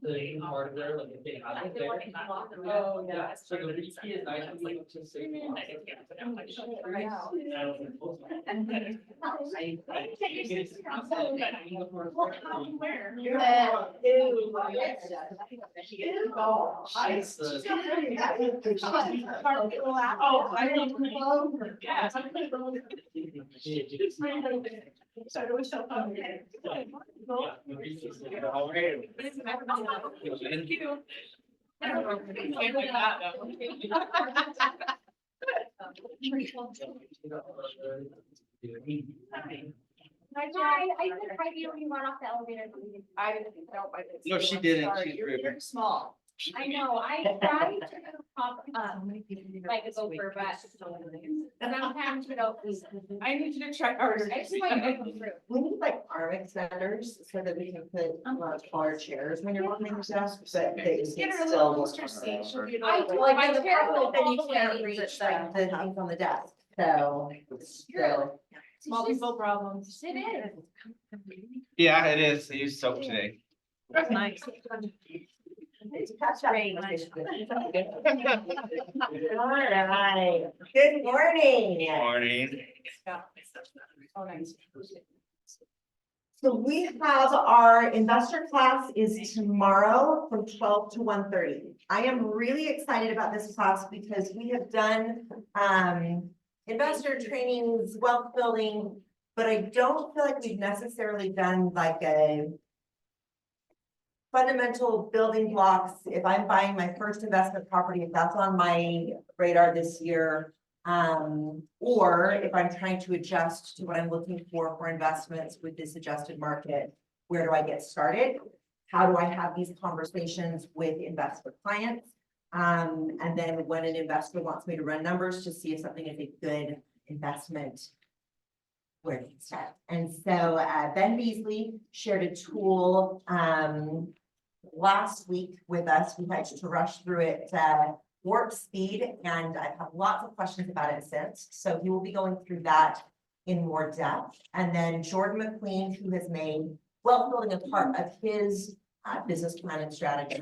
The hardware, like, if they have it there. Oh, yeah. So the key is nice to be able to say. Thank you. Hi, I said hi to you when you went off the elevator. I didn't know. No, she didn't. Sorry, She's you're rude. very small. I know, I tried to pop up like it's over, but sometimes you don't. I need you to try harder. I just want you to go through. We need like arm extenders so that we can put taller chairs when you're walking the desk, so that they Just can get her a still little look booster seat. She'll comfortable. be I able to. Like My in the chair public, will then you all can't the way reach to like the things on the desk, so. So, Small people problems. It is. Yeah, it is. I used soap today. That's nice. That's great. All right, good morning. Morning. Oh, nice. So we have our investor class is tomorrow from 12 to 1:30. I am really excited about this class because we have done investor trainings, wealth building, but I don't feel like we've necessarily done like a fundamental building blocks. If I'm buying my first investment property, if that's on my radar this year, or if I'm trying to adjust to what I'm looking for investments with this adjusted market, where do I get started? How do I have these conversations with investor clients? And then when an investor wants me to run numbers to see if something is a good investment, where do you start? And so Ben Beasley shared a tool last week with us. We had to rush through it warp speed, and I've had lots of questions about it since. So he will be going through that in more depth. And then Jordan McQueen, who has made wealth building a part of his business plan and strategy,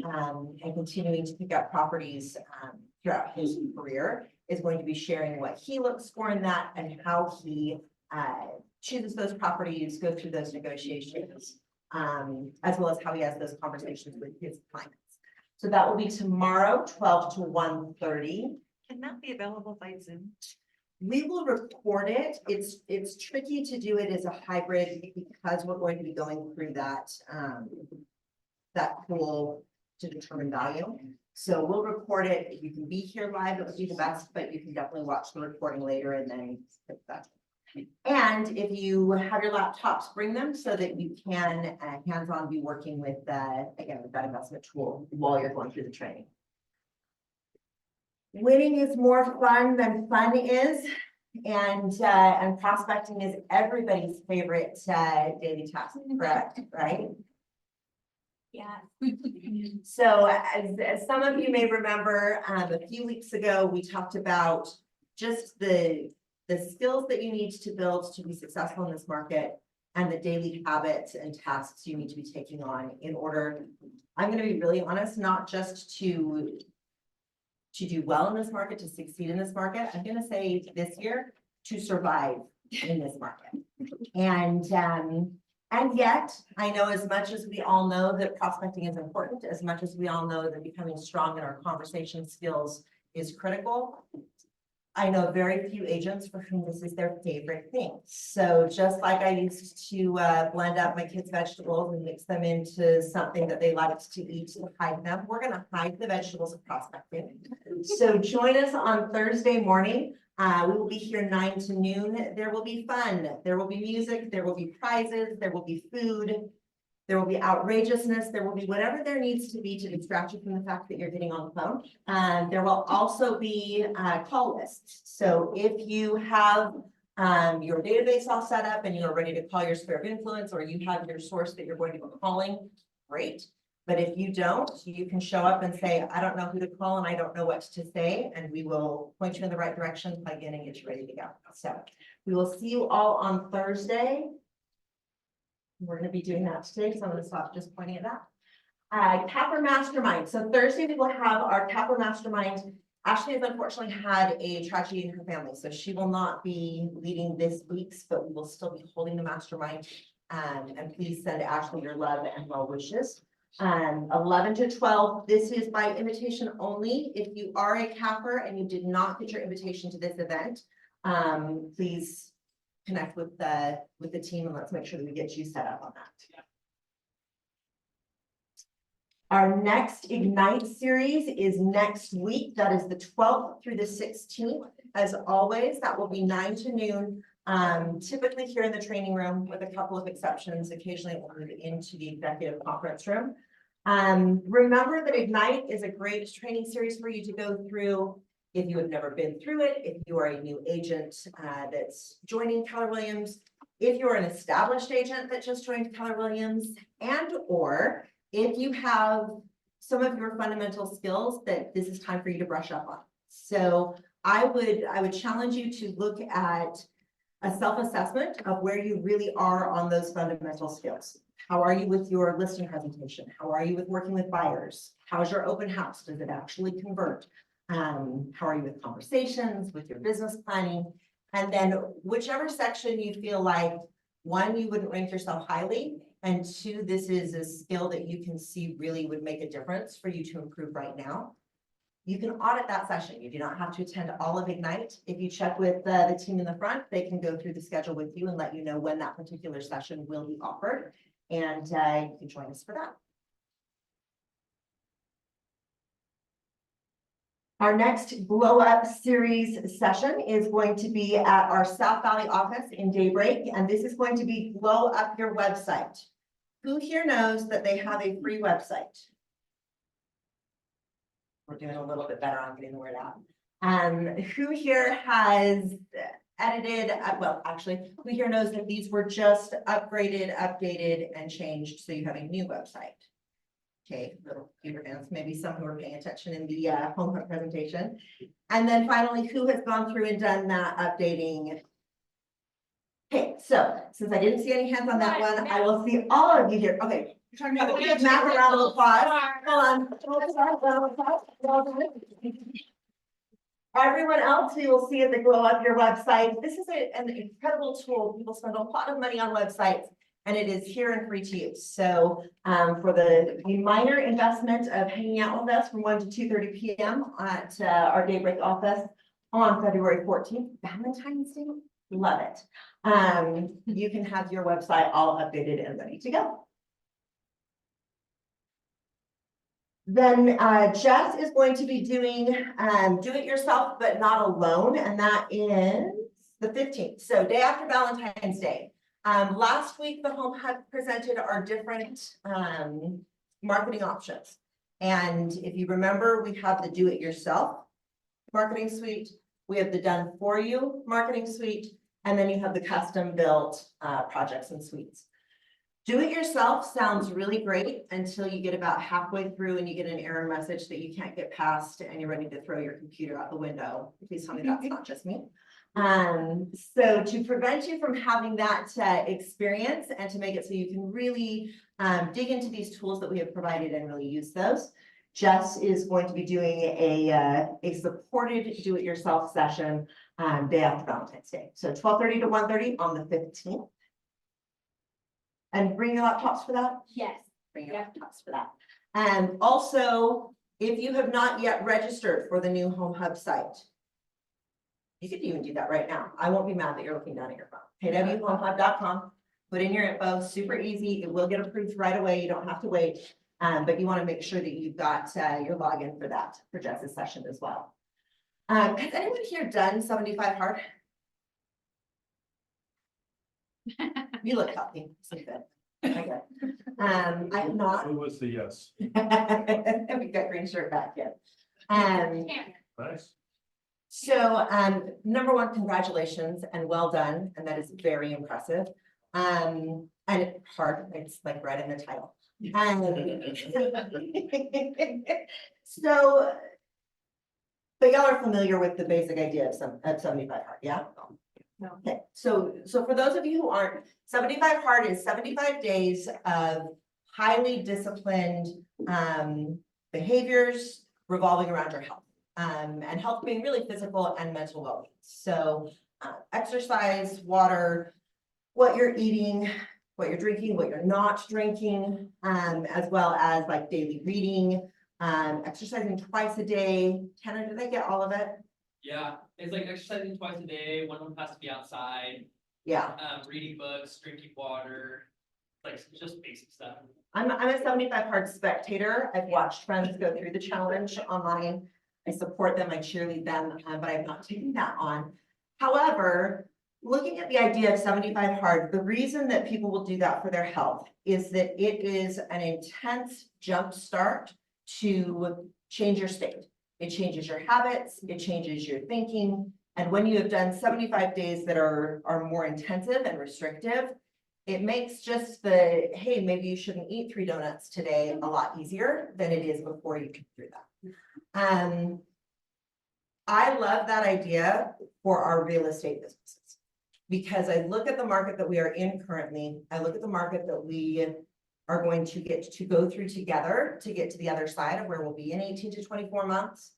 and continuing to pick up properties throughout his career, is going to be sharing what he looks for in that and how he chooses those properties, go through those negotiations, as well as how he has those conversations with his clients. So that will be tomorrow, 12 to 1:30. Can that be available by Zoom? We will record it. It's tricky to do it as a hybrid because we're going to be going through that pool to determine value. So we'll record it. If you can be here live, it would be the best, but you can definitely watch the recording later and then pick that. And if you have your laptops, bring them so that you can hands-on be working with again, with that investment tool while you're going through the training. Winning is more fun than fun is, and prospecting is everybody's favorite daily task, correct? Right? Yeah. So as some of you may remember, a few weeks ago, we talked about just the skills that you need to build to be successful in this market and the daily habits and tasks you need to be taking on in order, I'm going to be really honest, not just to do well in this market, to succeed in this market. I'm going to say this year to survive in this market. And yet I know, as much as we all know that prospecting is important, as much as we all know that becoming strong in our conversation skills is critical, I know very few agents for whom this is their favorite thing. So just like I used to blend up my kids' vegetables and mix them into something that they liked to eat to hide them, we're going to hide the vegetables of prospecting. So join us on Thursday morning. We will be here 9 to noon. There will be fun. There will be music. There will be prizes. There will be food. There will be outrageousness. There will be whatever there needs to be to distract you from the fact that you're getting on the phone. There will also be call lists. So if you have your database all set up and you are ready to call your sphere of influence, or you have your source that you're going to be calling, great. But if you don't, you can show up and say, I don't know who to call and I don't know what to say, and we will point you in the right direction, plug in, and get you ready to go. So we will see you all on Thursday. We're gonna be doing that today, so I'm gonna stop just pointing at that. Capper Mastermind. So Thursday we will have our Capper Mastermind. Ashley has unfortunately had a tragedy in her family, so she will not be leading this week's, but we will still be holding the mastermind. And please send Ashley your love and well wishes. 11 to 12, this is by invitation only. If you are a capper and you did not get your invitation to this event, please connect with the team and let's make sure that we get you set up on that. Our next Ignite series is next week. That is the 12th through the 16th. As always, that will be 9 to noon. Typically here in the training room with a couple of exceptions, occasionally we'll move into the executive conference room. Remember that Ignite is a great training series for you to go through. If you have never been through it, if you are a new agent that's joining Keller Williams, if you're an established agent that just joined Keller Williams, and or if you have some of your fundamental skills that this is time for you to brush up on. So I would challenge you to look at a self-assessment of where you really are on those fundamental skills. How are you with your listing presentation? How are you with working with buyers? How's your open house? Does it actually convert? How are you with conversations, with your business planning? And then whichever section you feel like, one, you wouldn't rank yourself highly, and two, this is a skill that you can see really would make a difference for you to improve right now. You can audit that session. You do not have to attend all of Ignite. If you check with the team in the front, they can go through the schedule with you and let you know when that particular session will be offered. And you can join us for that. Our next Glow Up series session is going to be at our South Valley office in Daybreak, and this is going to be Glow Up Your Website. Who here knows that they have a free website? We're doing a little bit better on getting the word out. Who here has edited, well, actually, who here knows that these were just upgraded, updated, and changed, so you have a new website? Okay, little computer fans, maybe some who are paying attention in the home hub presentation. And then finally, who has gone through and done that updating? Okay, so since I didn't see any hands on that one, I will see all of you here. Okay. You're talking about the Give Matt a round of applause. Hold on. Everyone else who will see it, the Glow Up Your Website. This is an incredible tool. People spend a lot of money on websites, and it is here and free to use. So for the minor investment of hanging out with us from 1 to 2:30 p.m. at our Daybreak office on February 14th, Valentine's Day, love it. You can have your website all updated and ready to go. Then Jess is going to be doing do it yourself, but not alone, and that is the 15th, so day after Valentine's Day. Last week, the Home Hub presented our different marketing options. And if you remember, we have the do-it-yourself marketing suite, we have the done-for-you marketing suite, and then you have the custom-built projects and suites. Do-it-yourself sounds really great until you get about halfway through and you get an error message that you can't get past and you're ready to throw your computer out the window. Please tell me that's not just me. So to prevent you from having that experience and to make it so you can really dig into these tools that we have provided and really use those, Jess is going to be doing a supported do-it-yourself session day after Valentine's Day. So 12:30 to 1:30 on the 15th. And bring your laptops for that? Yes. Bring your laptops for that. And also, if you have not yet registered for the new Home Hub site, you could even do that right now. I won't be mad that you're looking down at your phone. kwhomehub.com, put in your info, super easy. It will get approved right away. You don't have to wait. But you want to make sure that you've got your login for that, for Jess's session as well. Has anyone here done 75 hard? You look healthy, so good. Okay. I have not. Who was the yes? We got green shirt back yet. Nice. So, number one, congratulations and well done. And that is very impressive. And hard, it's like right in the title. So, but y'all are familiar with the basic idea of 75 hard, yeah? No. Okay, so for those of you who aren't, 75 hard is 75 days of highly disciplined behaviors revolving around your health. And health being really physical and mental well-being. So exercise, water, what you're eating, what you're drinking, what you're not drinking, as well as like daily reading, exercising twice a day. Tanner, did I get all of it? Yeah, it's like exercising twice a day, one of them has to be outside, Yeah, reading books, drinking water, like just basic stuff. I'm a 75 hard spectator. I've watched friends go through the challenge online. I support them, I cheerlead them, but I've not taken that on. However, looking at the idea of 75 hard, the reason that people will do that for their health is that it is an intense jump start to change your state. It changes your habits, it changes your thinking. And when you have done 75 days that are more intensive and restrictive, it makes just the, hey, maybe you shouldn't eat 3 donuts today a lot easier than it is before you get through that. I love that idea for our real estate businesses. Because I look at the market that we are in currently, I look at the market that we are going to get to go through together to get to the other side of where we'll be in 18 to 24 months.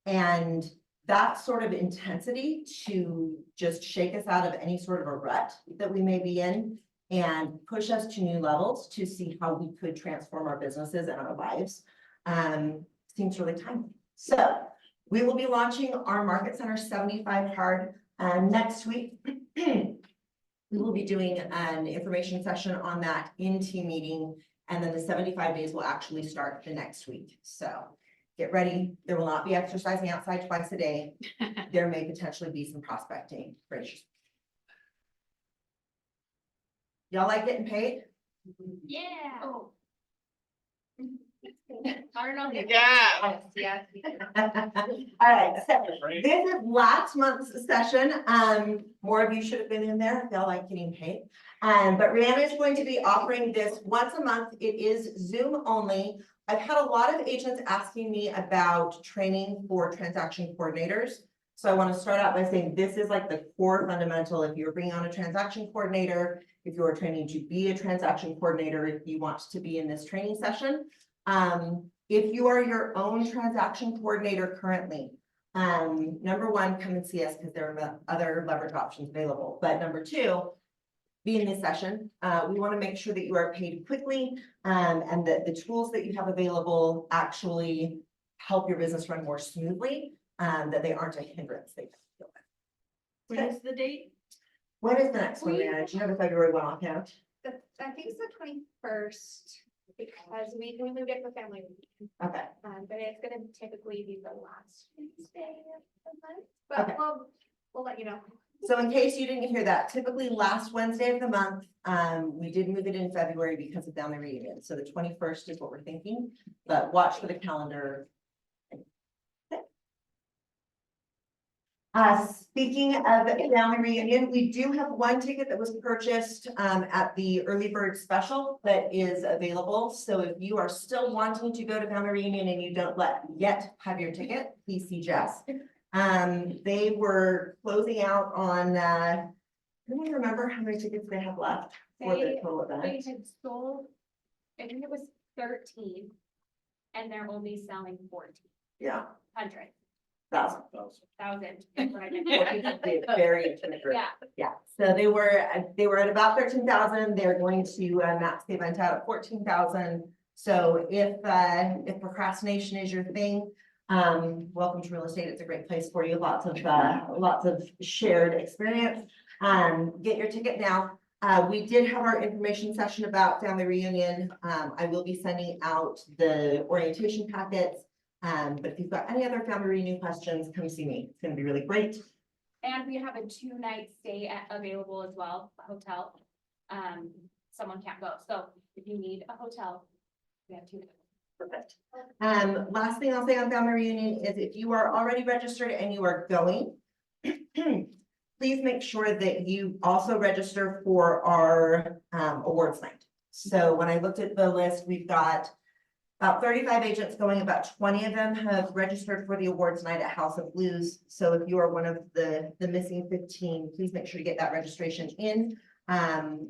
And that sort of intensity to just shake us out of any sort of a rut that we may be in and push us to new levels to see how we could transform our businesses and our lives seems really timely. So we will be launching our Market Center 75 hard next week. We will be doing an information session on that in team meeting, and then the 75 days will actually start the next week. So get ready. There will not be exercising outside twice a day. There may potentially be some prospecting. Y'all like getting paid? Yeah. Oh. I don't know. Yeah. Yeah. All right, so this is last month's session. More of you should have been in there if y'all like getting paid. But Rihanna is going to be offering this once a month. It is Zoom only. I've had a lot of agents asking me about training for transaction coordinators. So I want to start out by saying this is like the core fundamental. If you're bringing on a transaction coordinator, if you're training to be a transaction coordinator, if you want to be in this training session. If you are your own transaction coordinator currently, number one, come and see us because there are other leverage options available. But number two, be in this session. We want to make sure that you are paid quickly and that the tools that you have available actually help your business run more smoothly, that they aren't a hindrance. When is the date? When is the next one, Rihanna? Do you have a February one offhand? I think it's the 21st, because we moved it for family week. Okay. But it's gonna typically be the last Wednesday of the month, Okay. but we'll let you know. So in case you didn't hear that, typically last Wednesday of the month, we did move it in February because of family reunion. So the 21st is what we're thinking, but watch for the calendar. Speaking of family reunion, we do have one ticket that was purchased at the early bird special that is available. So if you are still wanting to go to family reunion and you don't yet have your ticket, please see Jess. They were closing out on, anyone remember how many tickets they have left for the total event? They had sold, I think it was 13, and they're only selling 1,400. Yeah, that's very intimate group. Yeah, Yeah, so they were at about 13,000. They're going to max the event out at 14,000. So if procrastination is your thing, welcome to real estate. It's a great place for you. Lots of shared experience. Get your ticket now. We did have our information session about family reunion. I will be sending out the orientation packets. But if you've got any other family reunion questions, come see me. It's going to be really great. and we have a 2-night stay available as well, a hotel. Someone can't go, so if you need a hotel, we have 2. Perfect. Last thing I'll say on family reunion is if you are already registered and you are going, please make sure that you also register for our awards night. So when I looked at the list, we've got About 35 agents going, about 20 of them have registered for the awards night at House of Blues. So if you are one of the missing 15, please make sure to get that registration in.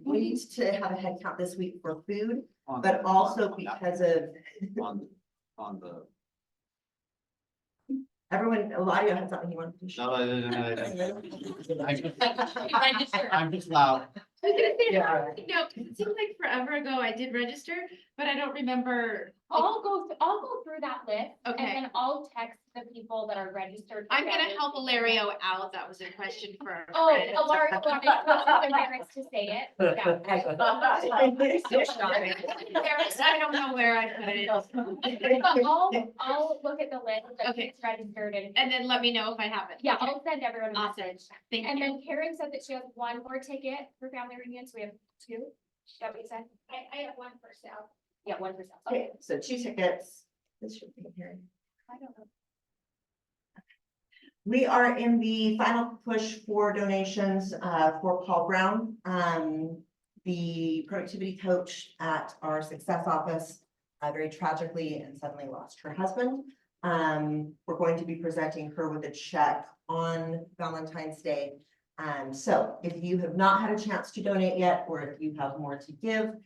We need to have a head count this week for food, but also because of On the. everyone, Eladio had something he wanted to No, Register. I'm just loud. I was gonna say, Yeah. how do I know? 'Cause it seems like forever ago I did register, but I don't remember. I'll go through that list. Okay. And then I'll text the people that are registered. I'm gonna together. help Ilario out. That was a question for. Oh, Alario wanted to embarrassed to say it. Yeah. I don't know where I put it. But I'll look at the list that Okay. gets registered And then let me know if I have it. yeah, Okay. I'll send everyone a Awesome. message. Thank And you. then Karen said that she has one more ticket for family reunion, so we have two. Is that what you said? I have one for sale. Yeah, one for sale. Okay, so 2 tickets. This should be here. I don't know. We are in the final push for donations for Paul Brown. The productivity coach at our success office very tragically and suddenly lost her husband. We're going to be presenting her with a check on Valentine's Day. So if you have not had a chance to donate yet, or if you have more to give,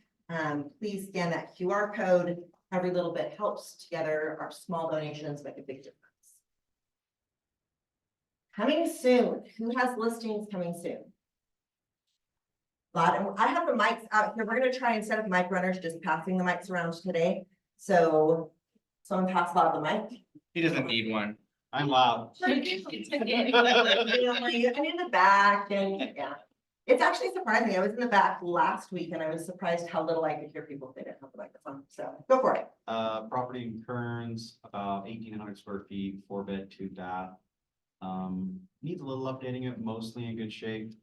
please scan that QR code. Every little bit helps. Together, our small donations make a big difference. Coming soon, who has listings coming soon? I have the mics out here. We're gonna try, instead of mic runners, just passing the mics around today. So someone pass Bob the mic. He doesn't need one. I'm loud. And in the back, and yeah. It's actually surprising. I was in the back last week and I was surprised how little I could hear people if they didn't have the microphone. So go for it. Property in Kearns, about 1,800 square feet, 4-bed, 2-bath. Needs a little updating, it mostly in good shape.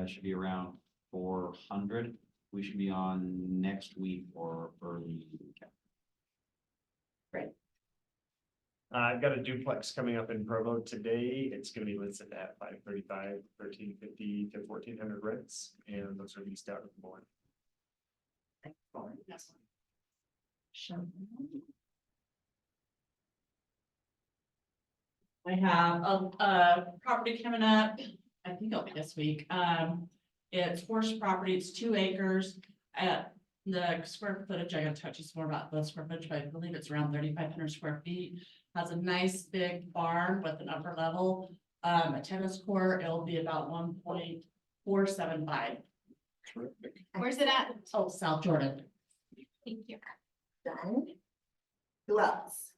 Should be around 400. We should be on next week or early weekend. I've got a duplex coming up in Provo today. It's gonna be listed at 535, 1350 to 1,400 rents, and those are leased out in the morning. I have a property coming up, I think it'll be this week. It's horse property, it's 2 acres. The square footage, I gotta touch you some more about the square footage, but I believe it's around 3,500 square feet. Has a nice big barn with an upper level, a tennis court, it'll be about 1.475. Terrific. Where's it at? Oh, South Jordan. Thank you. Done. Who else?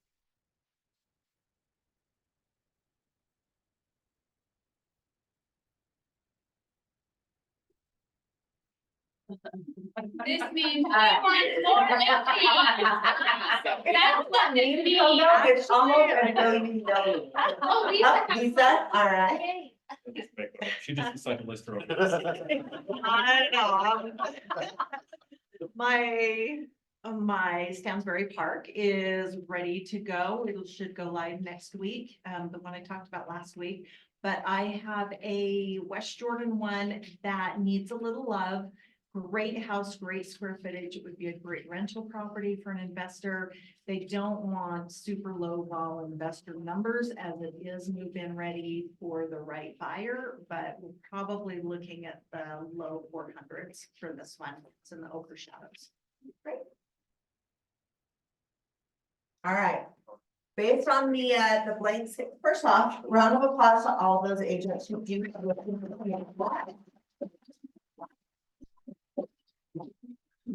This means we want more listings. That's what this means. Oh, no, it's almost as though you know. Oh, Lisa. Oh, Lisa, all right. Yay. She just decided to list her. I know. My Stansbury Park is ready to go. It should go live next week, the one I talked about last week. But I have a West Jordan one that needs a little love. Great house, great square footage. It would be a great rental property for an investor. They don't want super low vol investor numbers as it is move-in ready for the right buyer, but we're probably looking at the low 400s for this one. It's in the Ochre Shadows. All right. Based on the blanks, first off, round of applause to all those agents who do have listings.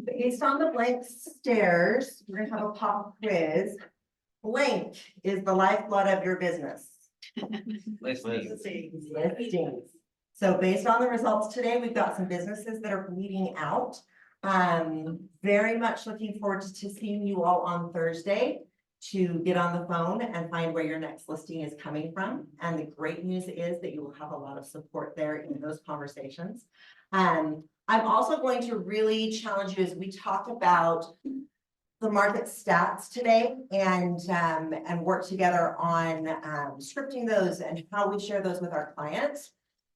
Based on the blank stares, we're gonna have a pop quiz. Blank is the lifeblood of your business. Listings. Listings. So based on the results today, we've got some businesses that are bleeding out. Very much looking forward to seeing you all on Thursday to get on the phone and find where your next listing is coming from. And the great news is that you will have a lot of support there in those conversations. I'm also going to really challenge you as we talk about the market stats today and work together on scripting those and how we share those with our clients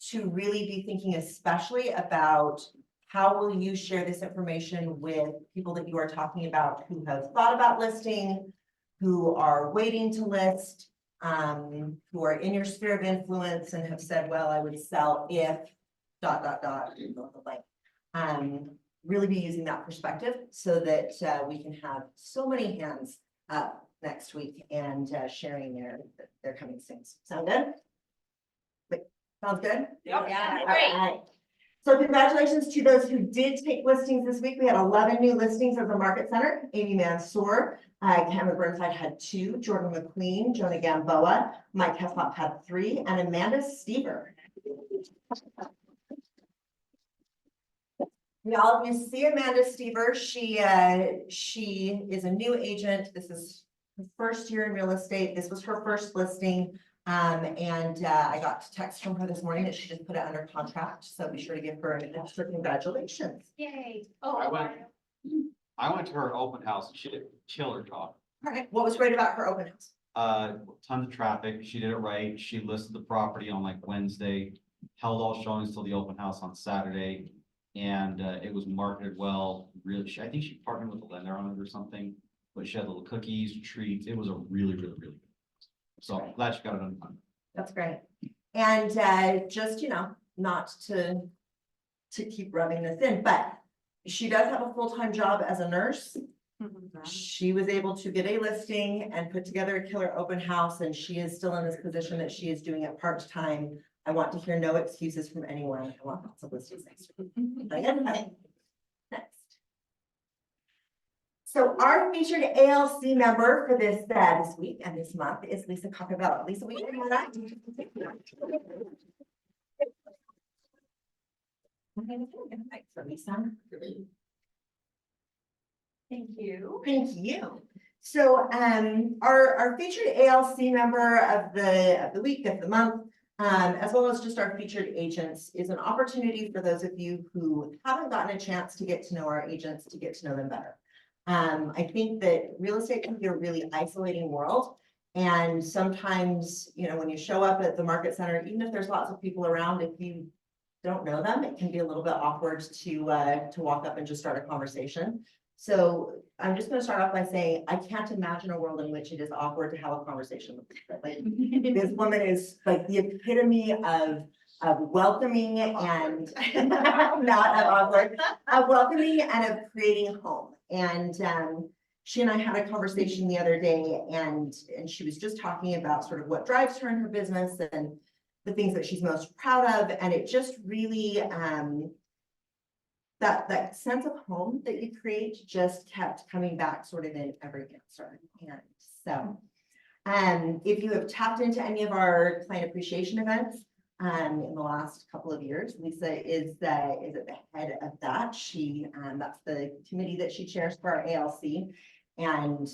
to really be thinking especially about how will you share this information with people that you are talking about who have thought about listing, who are waiting to list, who are in your sphere of influence and have said, well, I would sell if ... fill in the blank. Really be using that perspective so that we can have so many hands up next week and sharing their coming soons. Sound good? Wait, sounds good? Yeah, All great. right. So congratulations to those who did take listings this week. We had 11 new listings at the Market Center. Amy Mansour, Cameron Burnside had 2, Jordan McQueen, Jonah Gamboa, Mike Heslop had 3, and Amanda Stever. All of you see Amanda Stever. She is a new agent. This is her first year in real estate. This was her first listing. I got a text from her this morning that she just put it under contract. So be sure to give her an extra congratulations. Yay. I went to her open house and she did killer job. All right. What was great about her open house? Tons of traffic. She did it right. She listed the property on like Wednesday, held all showings till the open house on Saturday. And it was marketed well. Really, I think she partnered with a lender on it or something, but she had little cookies, treats. It was a really good. So I'm glad she got it on time. That's great. And just, not to keep rubbing this in, but she does have a full-time job as a nurse. She was able to get a listing and put together a killer open house, and she is still in this position that she is doing it part-time. I want to hear no excuses from anyone. I want lots of listings next week. Next. So our featured ALC member for this week and this month is Lisa Coccavella. Lisa, will you come on up? For Lisa. Thank you. Thank you. So our featured ALC member of the week, of the month, as well as just our featured agents, is an opportunity for those of you who haven't gotten a chance to get to know our agents, to get to know them better. I think that real estate can be a really isolating world. And sometimes, when you show up at the Market Center, even if there's lots of people around, if you don't know them, it can be a little bit awkward to walk up and just start a conversation. So I'm just going to start off by saying, I can't imagine a world in which it is awkward to have a conversation with her. Like, this woman is like the epitome of welcoming and not of awkward, of welcoming and of creating home. And she and I had a conversation the other day, and she was just talking about sort of what drives her in her business and the things that she's most proud of. And it just really, that sense of home that you create just kept coming back sort of in every answer. And so, if you have tapped into any of our client appreciation events in the last couple of years, Lisa is at the head of that. She, that's the committee that she chairs for our ALC. And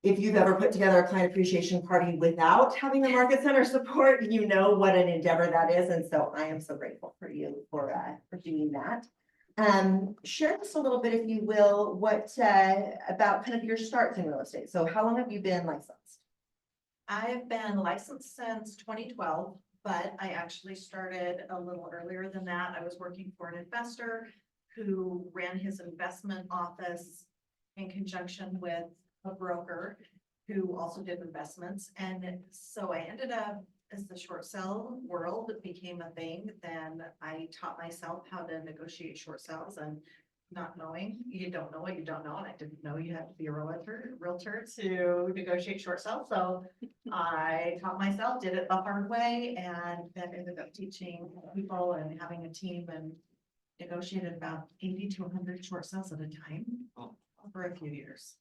if you've ever put together a client appreciation party without having the Market Center support, you know what an endeavor that is. And so I am so grateful for you for doing that. Share just a little bit, if you will, what about kind of your starts in real estate. So how long have you been licensed? I've been licensed since 2012, but I actually started a little earlier than that. I was working for an investor who ran his investment office in conjunction with a broker who also did investments. And so I ended up, as the short sale world became a thing, then I taught myself how to negotiate short sales, and not knowing, you don't know what you don't know. And I didn't know you had to be a realtor to negotiate short sales. So I taught myself, did it the hard way, and then ended up teaching people and having a team and negotiated about 80 to 100 short sales at a time. For a few years.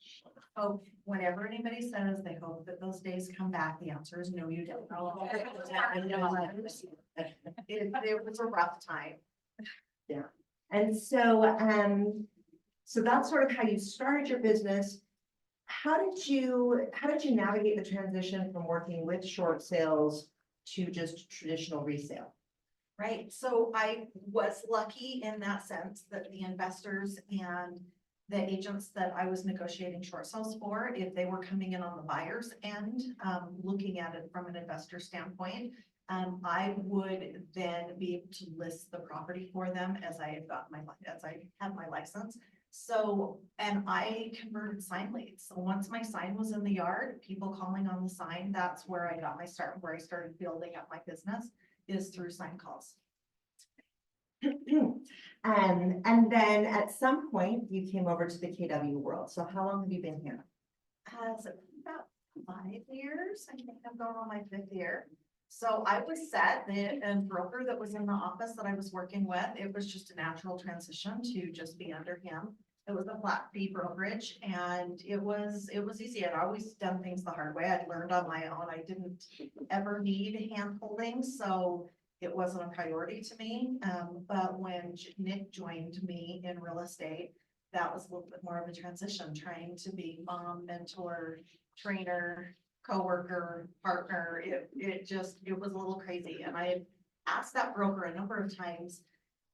Oh, whenever anybody says they hope that those days come back, the answer is no, you don't. It was a rough time. Yeah. And so, so that's sort of how you started your business. How did you navigate the transition from working with short sales to just traditional resale? Right. So I was lucky in that sense that the investors and the agents that I was negotiating short sales for, if they were coming in on the buyer's end, looking at it from an investor standpoint, I would then be able to list the property for them as I had got as I had my license. So, and I converted sign leads. So once my sign was in the yard, people calling on the sign, that's where I got my start, where I started building up my business, is through sign calls. And then at some point you came over to the KW world. So how long have you been here? Has it been about 5 years? I think I'm going on my 5th year. So I was set, the broker that was in the office that I was working with, it was just a natural transition to just be under him. It was a flat fee brokerage and it was easy. I'd always done things the hard way. I'd learned on my own. I didn't ever need hand holding, so it wasn't a priority to me. But when Nick joined me in real estate, that was a little bit more of a transition, trying to be mom, mentor, trainer, coworker, partner. It was a little crazy. And I had asked that broker a number of times,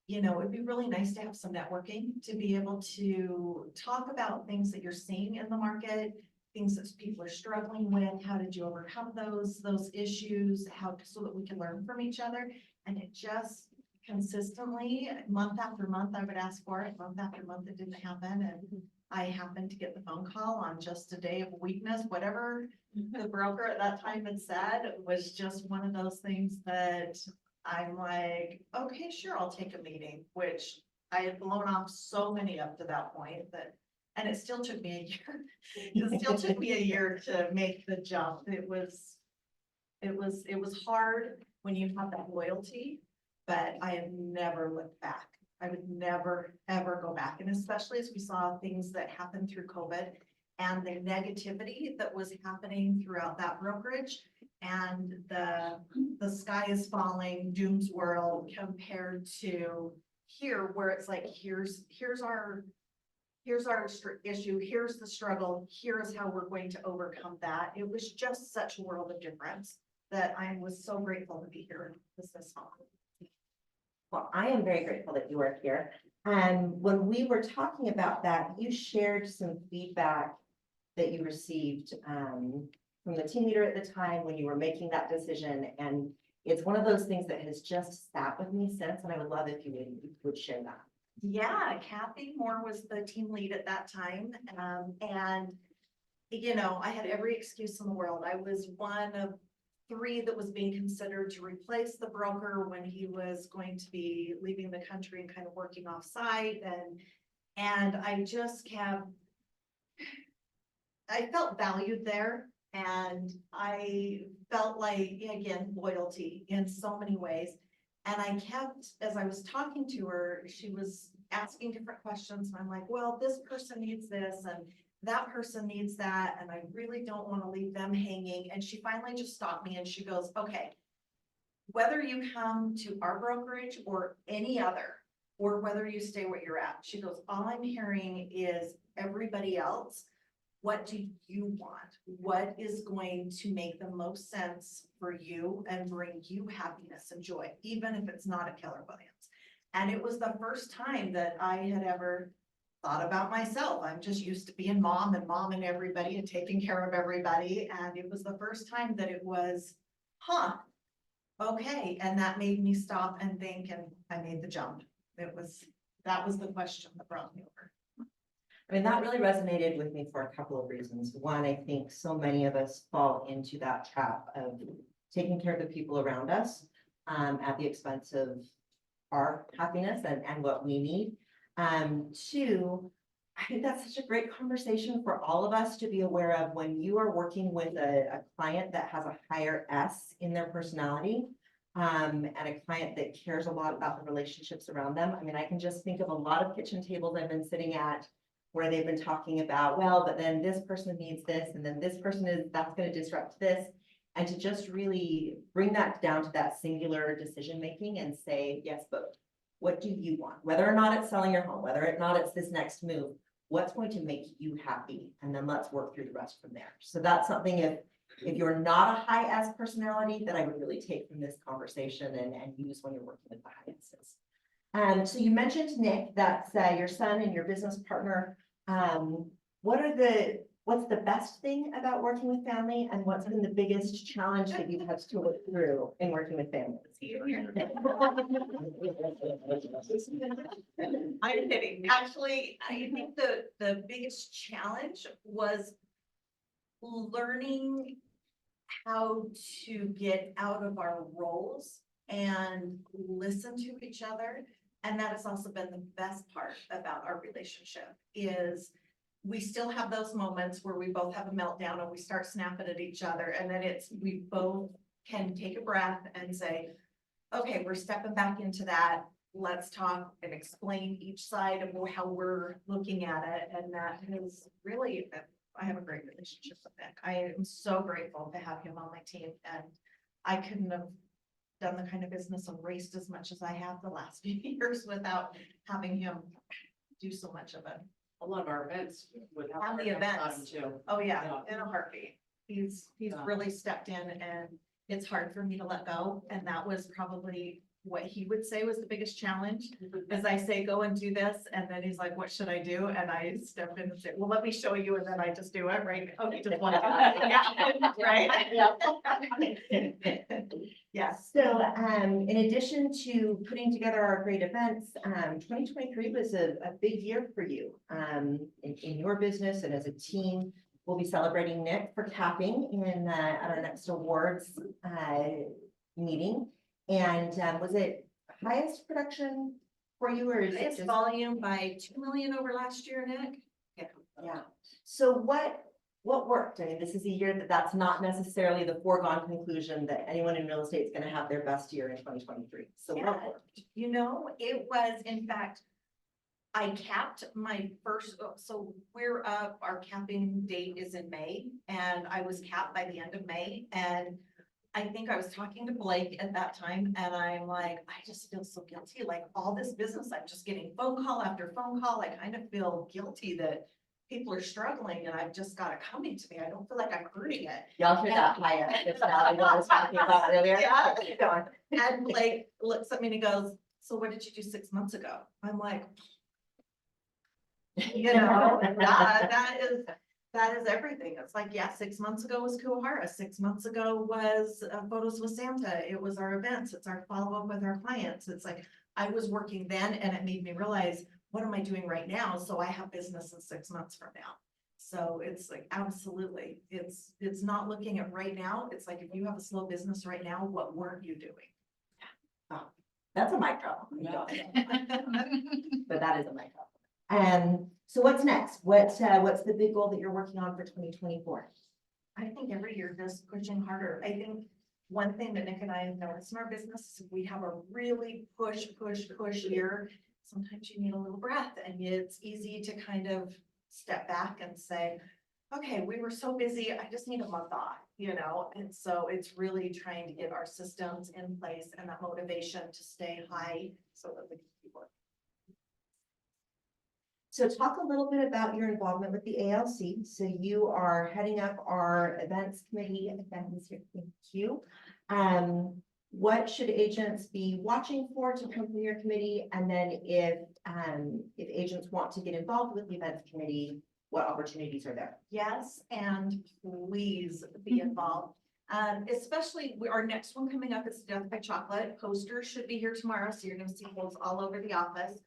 you know, it'd be really nice to have some networking, to be able to talk about things that you're seeing in the market, things that people are struggling with. How did you overcome those issues? So that we can learn from each other. And it just consistently, month after month, I would ask for it. Month after month, it didn't happen. And I happened to get the phone call on just a day of weakness, whatever the broker at that time had said was just one of those things that I'm like, okay, sure, I'll take a meeting, which I had blown off so many up to that point that, and it still took me a year. It still took me a year to make the jump. It was hard when you have that loyalty, but I have never looked back. I would never, ever go back. And especially as we saw things that happened through COVID and the negativity that was happening throughout that brokerage, and the sky is falling, doom's world compared to here, where it's like, here's our issue, here's the struggle, here's how we're going to overcome that. It was just such a world of difference that I was so grateful to be here in this home. Well, I am very grateful that you are here. And when we were talking about that, you shared some feedback that you received from the team leader at the time when you were making that decision. And it's one of those things that has just sat with me since, and I would love if you would share that. Yeah, Kathy Moore was the team lead at that time. And, you know, I had every excuse in the world. I was one of 3 that was being considered to replace the broker when he was going to be leaving the country and kind of working off site. And I just I felt valued there. And I felt like, again, loyalty in so many ways. And I kept, as I was talking to her, she was asking different questions. And I'm like, well, this person needs this and that person needs that. And I really don't want to leave them hanging. And she finally just stopped me and she goes, okay, whether you come to our brokerage or any other, or whether you stay where you're at, she goes, all I'm hearing is everybody else. What do you want? What is going to make the most sense for you and bring you happiness and joy, even if it's not a Keller Williams? And it was the first time that I had ever thought about myself. I'm just used to being mom and everybody and taking care of everybody. And it was the first time that it was, okay. And that made me stop and think, and I made the jump. That was the question that brought me over. I mean, that really resonated with me for a couple of reasons. One, I think so many of us fall into that trap of taking care of the people around us at the expense of our happiness and what we need. 2, I think that's such a great conversation for all of us to be aware of when you are working with a client that has a higher S in their personality, and a client that cares a lot about the relationships around them. I mean, I can just think of a lot of kitchen tables I've been sitting at where they've been talking about, well, but then this person needs this, and then this person that's going to disrupt this. And to just really bring that down to that singular decision-making and say, yes, but what do you want? Whether or not it's selling your home, whether or not it's this next move, what's going to make you happy? And then let's work through the rest from there. So that's something if you're not a high S personality, that I would really take from this conversation and use when you're working with the high S's. So you mentioned, Nick, that's your son and your business partner. What are what's the best thing about working with family and what's been the biggest challenge that you've had to work through in working with families? I'm kidding. Actually, I think the biggest challenge was learning how to get out of our roles and listen to each other. And that has also been the best part about our relationship is we still have those moments where we both have a meltdown and we start snapping at each other. And then we both can take a breath and say, okay, we're stepping back into that. Let's talk and explain each side of how we're looking at it. And that is really, I have a great relationship with Nick. I am so grateful to have him on my team, and I couldn't have done the kind of business and raced as much as I have the last few years without having him do so much of it. A lot of our events would have. And the events. Too. Oh, yeah, in a heartbeat. He's really stepped in, and it's hard for me to let go. And that was probably what he would say was the biggest challenge. As I say, go and do this, and then he's like, what should I do? And I step in and say, well, let me show you, and then I just do it, right? Oh, you just want to do it. Yeah, right? Yes. So, in addition to putting together our great events, 2023 was a big year for you, in your business and as a team. We'll be celebrating Nick for capping in, at our next awards, meeting. And, was it highest production for you, or is it It's just? volume by 2 million over last year, Nick. Yeah. So what worked? I mean, this is a year that's not necessarily the foregone conclusion that anyone in real estate is gonna have their best year in 2023. So Yeah. what worked? You know, it was, in fact, I capped my first, so we're up, our capping date is in May, and I was capped by the end of May. And I think I was talking to Blake at that time, and I'm like, I just feel so guilty, like all this business, I'm just getting phone call after phone call. I kind of feel guilty that people are struggling, and I've just got it coming to me. I don't feel like I'm hurting it. Y'all hear that higher personality I was talking about earlier? Yeah. Keep going. And Blake looks at me and he goes, so what did you do 6 months ago? I'm like, you know, that is everything. It's like, yeah, 6 months ago was Kuahara. 6 months ago was Photos with Santa. It was our events. It's our follow-up with our clients. It's like, I was working then, and it made me realize, what am I doing right now? So I have business in 6 months from now. So it's like, absolutely, it's not looking at right now. It's like, if you have a slow business right now, what weren't you doing? That's a mic drop. Yeah. But that is a mic drop. So what's next? What's the big goal that you're working on for 2024? I think every year just pushing harder. I think one thing that Nick and I have noticed in our business, we have a really push year. Sometimes you need a little breath, and it's easy to kind of step back and say, okay, we were so busy, I just need a month off, you know? And so it's really trying to get our systems in place and that motivation to stay high so that we can keep working. So talk a little bit about your involvement with the ALC. So you are heading up our events committee. Thank you. What should agents be watching for to come from your committee? And then if agents want to get involved with the events committee, what opportunities are there? Yes, and please be involved. Especially our next one coming up is Death by Chocolate. Posters should be here tomorrow, so you're gonna see those all over the office.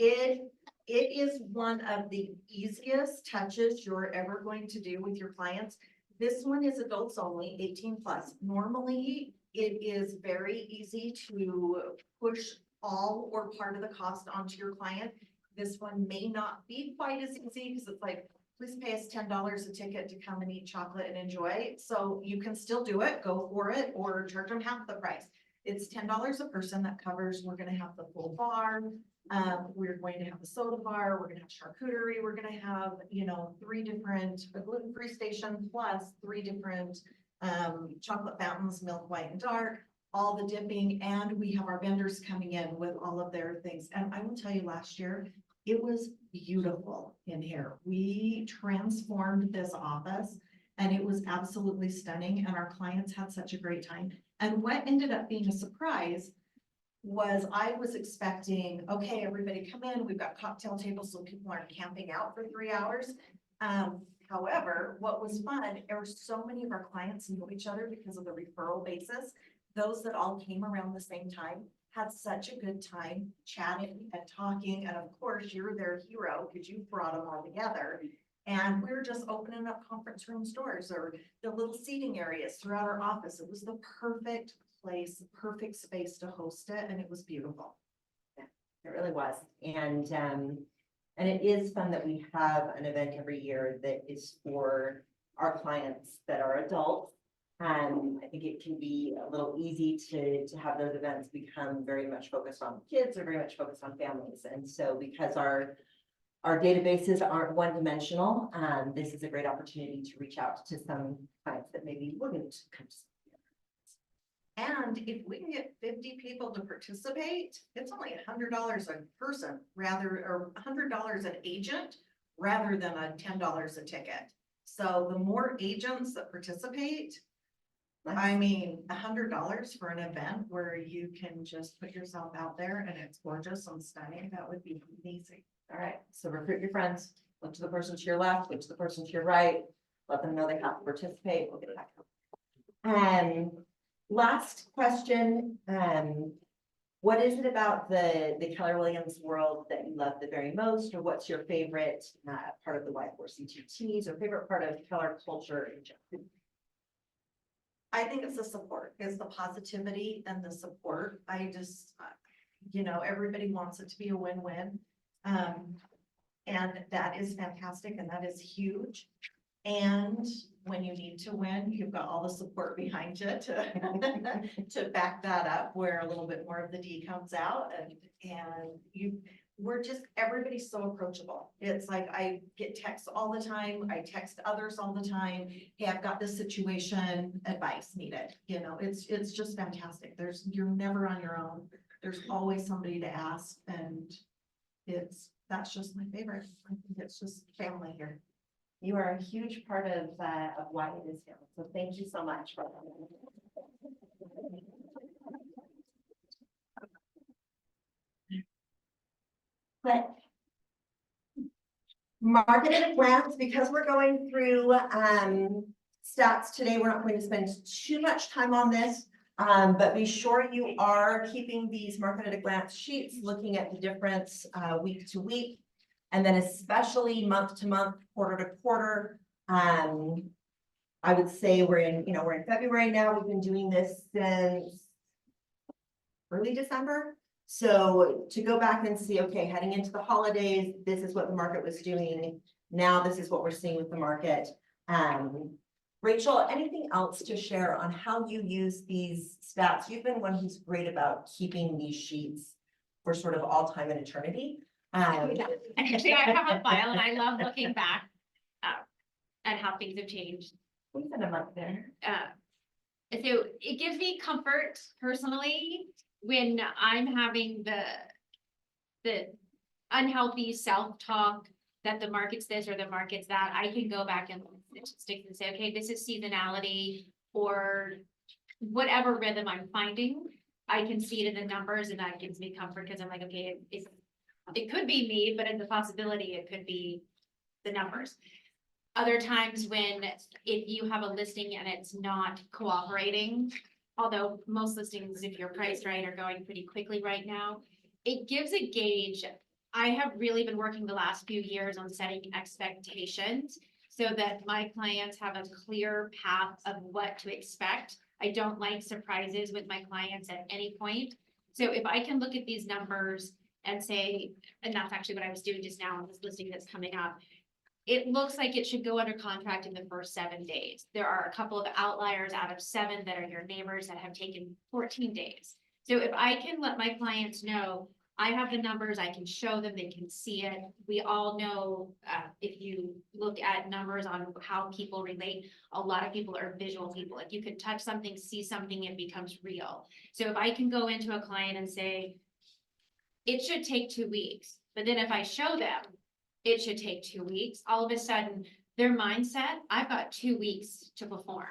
It is one of the easiest touches you're ever going to do with your clients. This one is adults only, 18+. Normally, it is very easy to push all or part of the cost onto your client. This one may not be quite as easy because it's like, please pay us $10 a ticket to come and eat chocolate and enjoy. So you can still do it, go for it, or charge them half the price. It's $10 a person that covers, we're gonna have the full bar. We're going to have a soda bar, we're gonna have charcuterie, we're gonna have, you know, 3 different, a gluten-free station plus 3 different chocolate fountains, milk, white, and dark, all the dipping, and we have our vendors coming in with all of their things. And I will tell you, last year, it was beautiful in here. We transformed this office and it was absolutely stunning, and our clients had such a great time. And what ended up being a surprise, was I was expecting, okay, everybody come in, we've got cocktail tables so people aren't camping out for 3 hours. However, what was fun, there were so many of our clients knew each other because of the referral basis. Those that all came around the same time had such a good time chatting and talking. And of course, you're their hero because you brought them all together. And we were just opening up conference room doors or the little seating areas throughout our office. It was the perfect place, the perfect space to host it, and it was beautiful. It really was. And it is fun that we have an event every year that is for our clients that are adults. I think it can be a little easy to have those events become very much focused on kids or very much focused on families. And so because our databases aren't one-dimensional, this is a great opportunity to reach out to some clients that maybe wouldn't come to. And if we can get 50 people to participate, it's only $100 a person or $100 an agent rather than $10 a ticket. So the more agents that participate, I mean, $100 for an event where you can just put yourself out there and it's gorgeous and stunning, that would be amazing. All right, so recruit your friends, look to the person to your left, look to the person to your right, let them know they have to participate, we'll get that. Last question, what is it about the Keller Williams world that you love the very most, or what's your favorite part of the Y4C2Ts or favorite part of Keller culture in general? I think it's the support, it's the positivity and the support. I just, everybody wants it to be a win-win. And that is fantastic and that is huge. And when you need to win, you've got all the support behind you to back that up, where a little bit more of the D comes out everybody's so approachable. It's like, I get texts all the time. I text others all the time. Hey, I've got this situation, advice needed. It's just fantastic. You're never on your own. There's always somebody to ask, and that's just my favorite. I think it's just family here. You are a huge part of why it is here. So thank you so much for But market at a glance, because we're going through stats today, we're not going to spend too much time on this. But be sure you are keeping these market at a glance sheets, looking at the difference week to week. And then especially month to month, quarter to quarter. I would say we're in February now. We've been doing this since early December. So to go back and see, okay, heading into the holidays, this is what the market was doing. Now this is what we're seeing with the market. Rachel, anything else to share on how you use these stats? You've been one who's great about keeping these sheets for sort of all time and eternity. Actually, I have a file and I love looking back at how things have changed. We spent a month there. So it gives me comfort personally when I'm having the unhealthy self-talk that the market's this or the market's that. I can go back and stick and say, okay, this is seasonality or whatever rhythm I'm finding. I can see it in the numbers, and that gives me comfort because I'm like, okay, it could be me, but it's a possibility it could be the numbers. Other times when if you have a listing and it's not cooperating, although most listings, if you're priced right, are going pretty quickly right now, it gives a gauge. I have really been working the last few years on setting expectations so that my clients have a clear path of what to expect. I don't like surprises with my clients at any point. So if I can look at these numbers and say, and that's actually what I was doing just now on this listing that's coming up, it looks like it should go under contract in the first 7 days. There are a couple of outliers out of 7 that are your neighbors that have taken 14 days. So if I can let my clients know, I have the numbers, I can show them, they can see it. We all know if you look at numbers on how people relate, a lot of people are visual people. If you can touch something, see something, it becomes real. So if I can go into a client and say, it should take 2 weeks, but then if I show them, it should take 2 weeks, all of a sudden, their mindset, I've got 2 weeks to perform.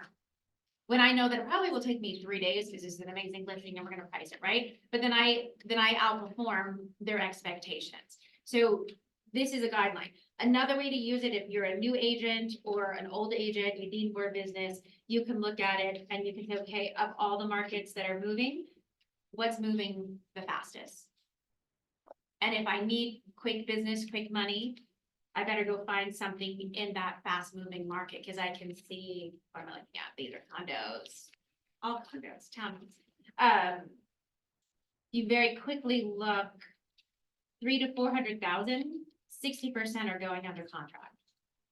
when I know that it probably will take me 3 days, because this is an amazing listing and we're gonna price it, right? But then I outperform their expectations. So this is a guideline. Another way to use it, if you're a new agent or an old agent, you need more business, you can look at it and you can say, okay, of all the markets that are moving, what's moving the fastest? And if I need quick business, quick money, I better go find something in that fast moving market, because I can see, what am I looking at? These are condos, all condos, towns. You very quickly look 300 to 400,000, 60% are going under contract.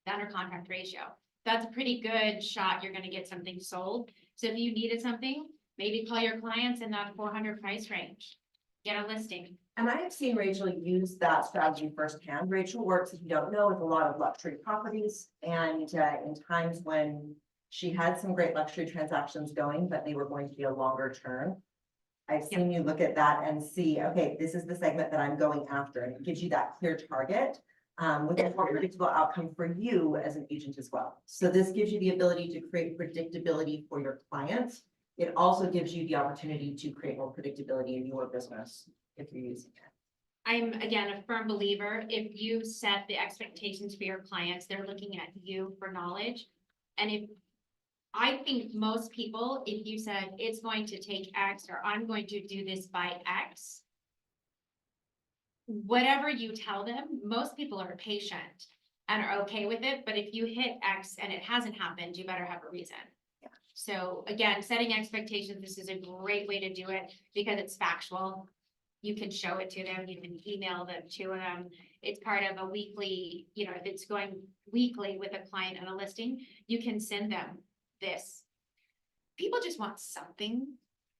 The under contract ratio. That's a pretty good shot. You're gonna get something sold. So if you needed something, maybe call your clients in that 400 price range. Get a listing. And I have seen Rachel use that strategy firsthand. Rachel works, if you don't know, with a lot of luxury properties, and in times when she had some great luxury transactions going, but they were going to be a longer term. I've seen you look at that and see, okay, this is the segment that I'm going after, and it gives you that clear target with a more predictable outcome for you as an agent as well. So this gives you the ability to create predictability for your clients. It also gives you the opportunity to create more predictability in your business if you're using it. I'm, again, a firm believer, if you set the expectations for your clients, they're looking at you for knowledge. And if, I think most people, if you said it's going to take X, or I'm going to do this by X, whatever you tell them, most people are patient and are okay with it. But if you hit X and it hasn't happened, you better have a reason. Yeah. So again, setting expectations, this is a great way to do it because it's factual. You can show it to them, you can email them to them. It's part of a weekly, you know, if it's going weekly with a client on a listing, you can send them this. People just want something.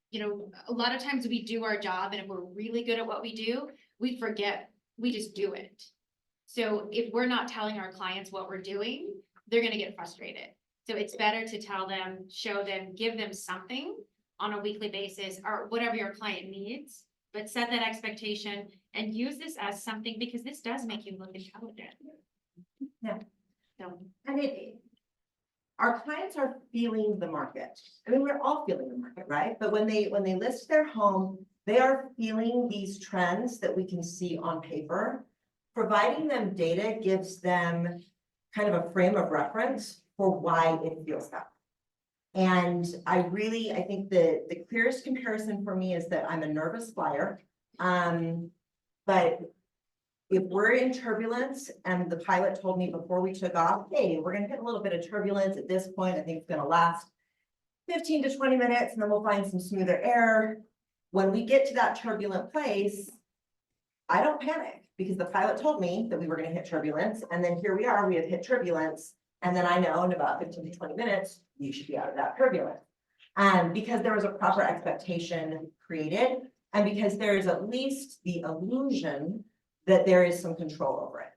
You know, a lot of times we do our job, and if we're really good at what we do, we forget, we just do it. So if we're not telling our clients what we're doing, they're gonna get frustrated. So it's better to tell them, show them, give them something on a weekly basis, or whatever your client needs. But set that expectation and use this as something, because this does make you look intelligent. Yeah. So, And our clients are feeling the market. I mean, we're all feeling the market, right? But when they list their home, they are feeling these trends that we can see on paper. Providing them data gives them kind of a frame of reference for why it feels that way. And I think the clearest comparison for me is that I'm a nervous flyer. But if we're in turbulence and the pilot told me before we took off, hey, we're gonna hit a little bit of turbulence at this point, I think it's gonna last 15 to 20 minutes, and then we'll find some smoother air. When we get to that turbulent place, I don't panic, because the pilot told me that we were gonna hit turbulence, and then here we are, we have hit turbulence. And then I know in about 15 to 20 minutes, you should be out of that turbulence. Because there was a proper expectation created, and because there is at least the illusion that there is some control over it.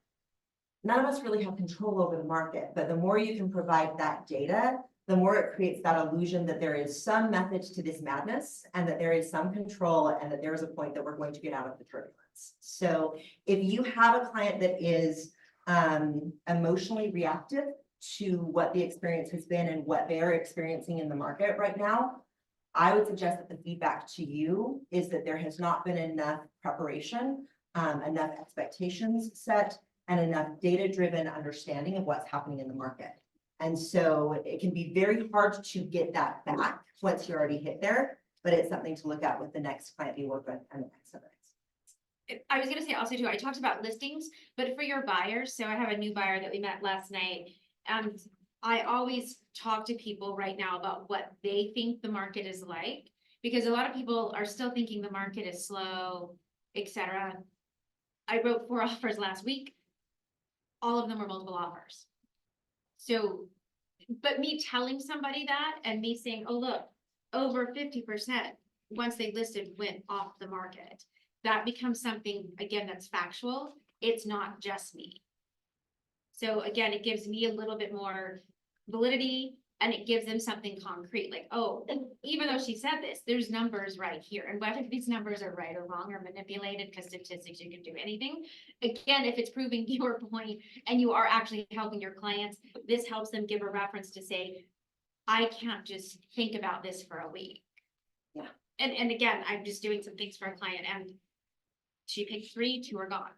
None of us really have control over the market, but the more you can provide that data, the more it creates that illusion that there is some method to this madness, and that there is some control, and that there is a point that we're going to get out of the turbulence. So if you have a client that is emotionally reactive to what the experience has been and what they're experiencing in the market right now, I would suggest that the feedback to you is that there has not been enough preparation, enough expectations set, and enough data-driven understanding of what's happening in the market. And so it can be very hard to get that back once you already hit there, but it's something to look at with the next client you work with and the next others. I was gonna say also too, I talked about listings, but for your buyers, so I have a new buyer that we met last night. And I always talk to people right now about what they think the market is like, because a lot of people are still thinking the market is slow, etc. I wrote 4 offers last week. All of them were multiple offers. So, but me telling somebody that and me saying, oh, look, over 50% once they listed went off the market. That becomes something, again, that's factual. It's not just me. So again, it gives me a little bit more validity, and it gives them something concrete, like, oh, even though she said this, there's numbers right here. And whether these numbers are right or wrong or manipulated, because statistics, you can do anything. Again, if it's proving your point and you are actually helping your clients, this helps them give a reference to say, I can't just think about this for a week. Yeah. And again, I'm just doing some things for a client and she picked 3, 2 are gone.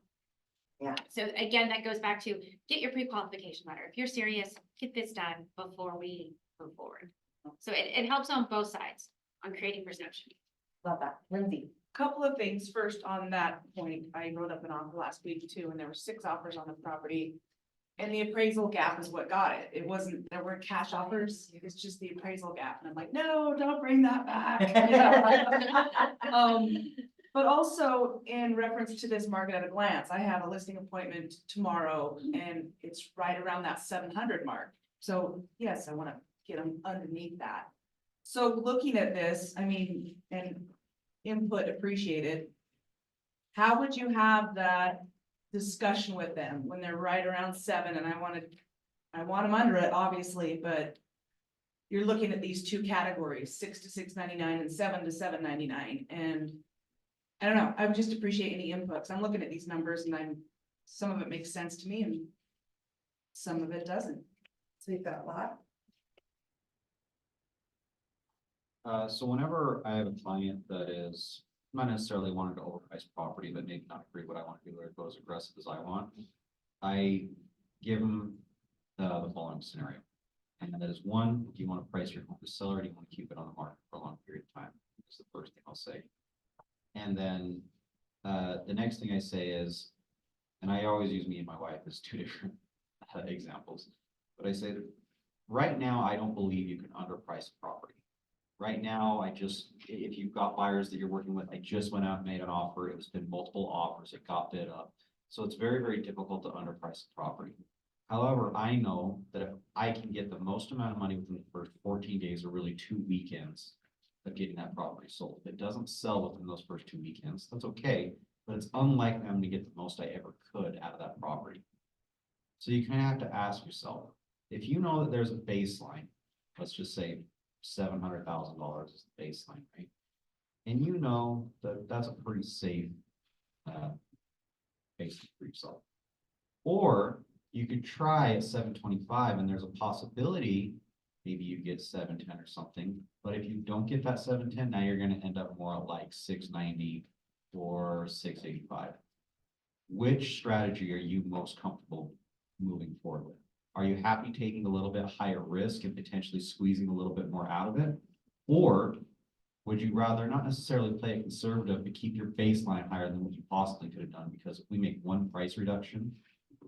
Yeah. So again, that goes back to get your pre-qualification letter. If you're serious, get this done before we move forward. So it helps on both sides on creating perception. Love that. Lindsay. Couple of things. First, on that point, I wrote up an offer last week too, and there were 6 offers on the property. And the appraisal gap is what got it. It wasn't, there weren't cash offers. It's just the appraisal gap. And I'm like, no, don't bring that back. You know? But also in reference to this market at a glance, I have a listing appointment tomorrow and it's right around that 700 mark. So yes, I wanna get them underneath that. So looking at this, I mean, and input appreciated. How would you have that discussion with them when they're right around 7 and I want them under it, obviously, but you're looking at these 2 categories, 6 to 699 and 7 to 799, and I don't know, I would just appreciate any inputs. I'm looking at these numbers and some of it makes sense to me and some of it doesn't. So you've got a lot. So whenever I have a client that is not necessarily wanting to overprice property, but maybe not agree what I want to do or go as aggressive as I want, I give them the following scenario. And that is 1, do you want to price your home to sell or do you want to keep it on the market for a long period of time? That's the first thing I'll say. And then the next thing I say is, and I always use me and my wife as 2 different examples, but I say that right now, I don't believe you can underprice a property. Right now, if you've got buyers that you're working with, I just went out and made an offer. It was been multiple offers. It got bid up. So it's very, very difficult to underprice a property. However, I know that if I can get the most amount of money within the first 14 days or really 2 weekends of getting that property sold. If it doesn't sell within those first 2 weekends, that's okay, but it's unlikely I'm gonna get the most I ever could out of that property. So you kind of have to ask yourself, if you know that there's a baseline, let's just say $700,000 is the baseline, right? And you know that that's a pretty safe basis for yourself. Or you could try at 725 and there's a possibility maybe you get 710 or something, but if you don't get that 710, now you're gonna end up more like 690 or 685. Which strategy are you most comfortable moving forward with? Are you happy taking a little bit higher risk and potentially squeezing a little bit more out of it? Or would you rather not necessarily play it conservative, but keep your baseline higher than what you possibly could have done? Because if we make 1 price reduction,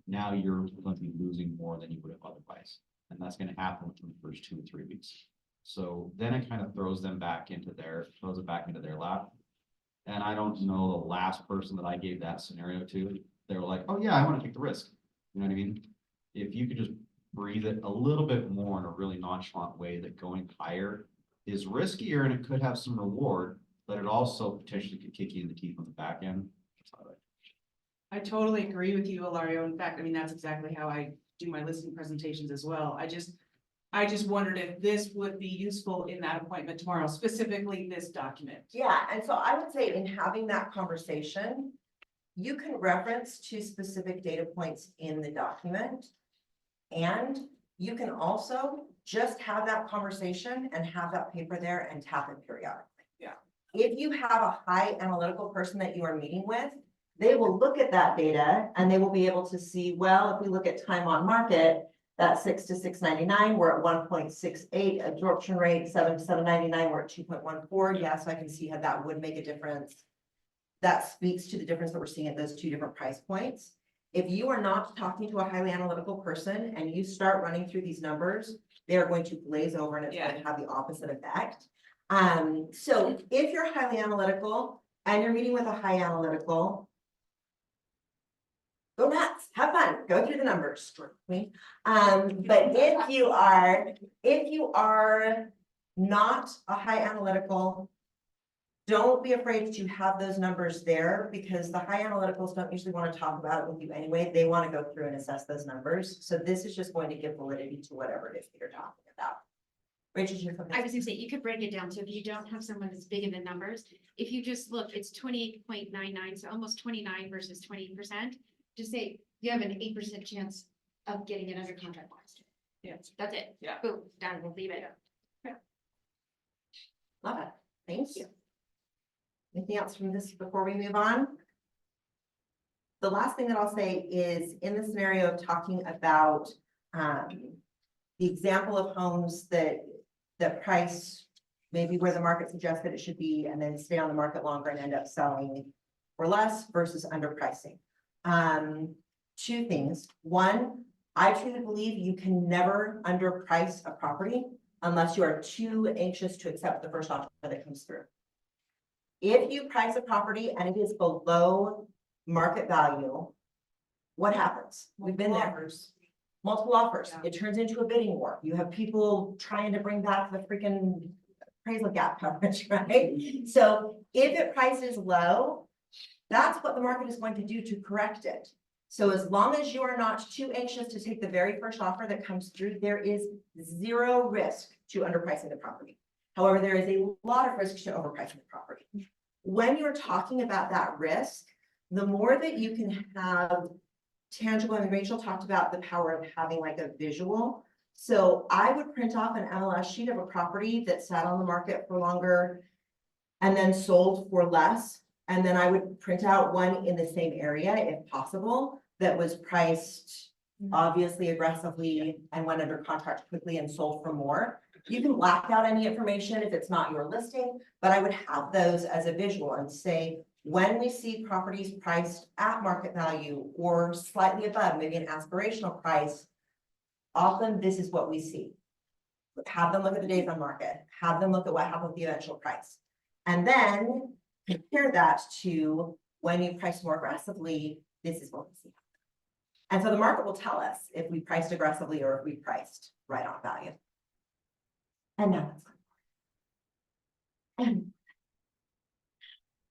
now you're going to be losing more than you would have otherwise. And that's going to happen within the first 2 or 3 weeks. So then it kind of throws it back into their lap. And I don't know the last person that I gave that scenario to, they were like, oh yeah, I want to take the risk. You know what I mean? If you could just breathe it a little bit more in a really nonchalant way, that going higher is riskier and it could have some reward, but it also potentially could kick you in the teeth on the back end. I totally agree with you, Ilario. In fact, I mean, that's exactly how I do my listing presentations as well. I just wondered if this would be useful in that appointment tomorrow, specifically this document. Yeah, and so I would say in having that conversation, you can reference 2 specific data points in the document. And you can also just have that conversation and have that paper there and tap it periodically. Yeah. If you have a high analytical person that you are meeting with, they will look at that data and they will be able to see, well, if we look at time on market, that 6 to 699, we're at 1.68 absorption rate, 7 to 799, we're at 2.14. Yeah, so I can see how that would make a difference. That speaks to the difference that we're seeing at those 2 different price points. If you are not talking to a highly analytical person and you start running through these numbers, they are going to glaze over and it's going to have the opposite effect. So if you're highly analytical and you're meeting with a high analytical, go nuts, have fun, go through the numbers. But if you are not a high analytical, don't be afraid to have those numbers there, because the high analyticals don't usually want to talk about it with you anyway. They want to go through and assess those numbers. So this is just going to give validity to whatever it is that you're talking about. Rachel, you have I was gonna say, you could break it down, so if you don't have someone that's big in the numbers, if you just look, it's 28.99, so almost 29 versus 20%. Just say, you have an 8% chance of getting it under contract. Yes. That's it. Yeah. Boom, done, we'll leave it. Love it. Thank you. Anything else from this before we move on? The last thing that I'll say is in the scenario of talking about the example of homes that price maybe where the market suggests that it should be and then stay on the market longer and end up selling for less versus underpricing. Two things. One, I truly believe you can never underprice a property unless you are too anxious to accept the first offer that comes through. If you price a property and it is below market value, what happens? We've been there. Multiple offers. Yeah. It turns into a bidding war. You have people trying to bring back the freaking appraisal gap coverage, right? So if it prices low, that's what the market is going to do to correct it. So as long as you are not too anxious to take the very first offer that comes through, there is zero risk to underpricing the property. However, there is a lot of risk to overpricing the property. When you're talking about that risk, the more that you can have tangible, and Rachel talked about the power of having like a visual. So I would print off an MLS sheet of a property that sat on the market for longer and then sold for less. And then I would print out one in the same area if possible that was priced obviously aggressively and went under contract quickly and sold for more. You can black out any information if it's not your listing, but I would have those as a visual and say, when we see properties priced at market value or slightly above, maybe an aspirational price, often this is what we see. Have them look at the days on market, have them look at what happened with the eventual price. And then compare that to when you price more aggressively, this is what we see. And so the market will tell us if we priced aggressively or if we priced right on value. And now that's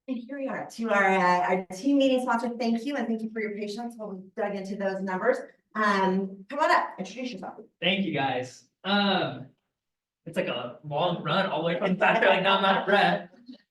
and here we are to our team meeting sponsor. Thank you, and thank you for your patience while we dug into those numbers. Come on up, introduce yourself. Thank you, guys. It's like a long run all the way from back there, like now I'm out of breath.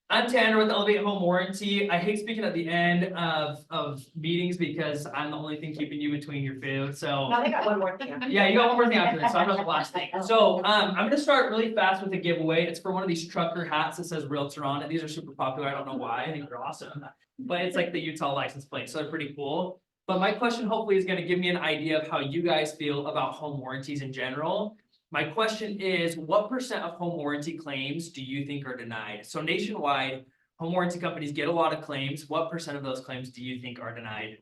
I'm Tanner with Elevate Home Warranty. I hate speaking at the end of meetings because I'm the only thing keeping you between your food, so. Now they got one more thing. Yeah, you got one more thing after this, so I'm not the last thing. So, I'm gonna start really fast with a giveaway. It's for one of these trucker hats that says Realtor on it. These are super popular. I don't know why. I think they're awesome. But it's like the Utah license plate, so they're pretty cool. But my question hopefully is gonna give me an idea of how you guys feel about home warranties in general. My question is, what % of home warranty claims do you think are denied? So nationwide, home warranty companies get a lot of claims. What % of those claims do you think are denied?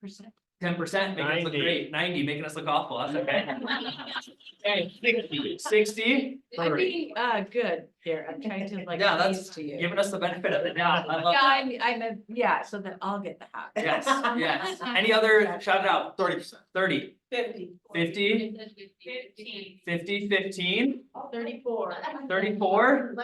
10%. 10%, making us look 90. great. 90, making us look awful. That's okay. Okay, 60. I'm being, good here. I'm trying to like. Yeah, that's ease to you. giving us the benefit of the doubt. I love Yeah, that. yeah, so that I'll get the hat. Yes, yes. Any other, shout it out. 30%. 30, 50. 50, 15. 50, 15, 34. 34.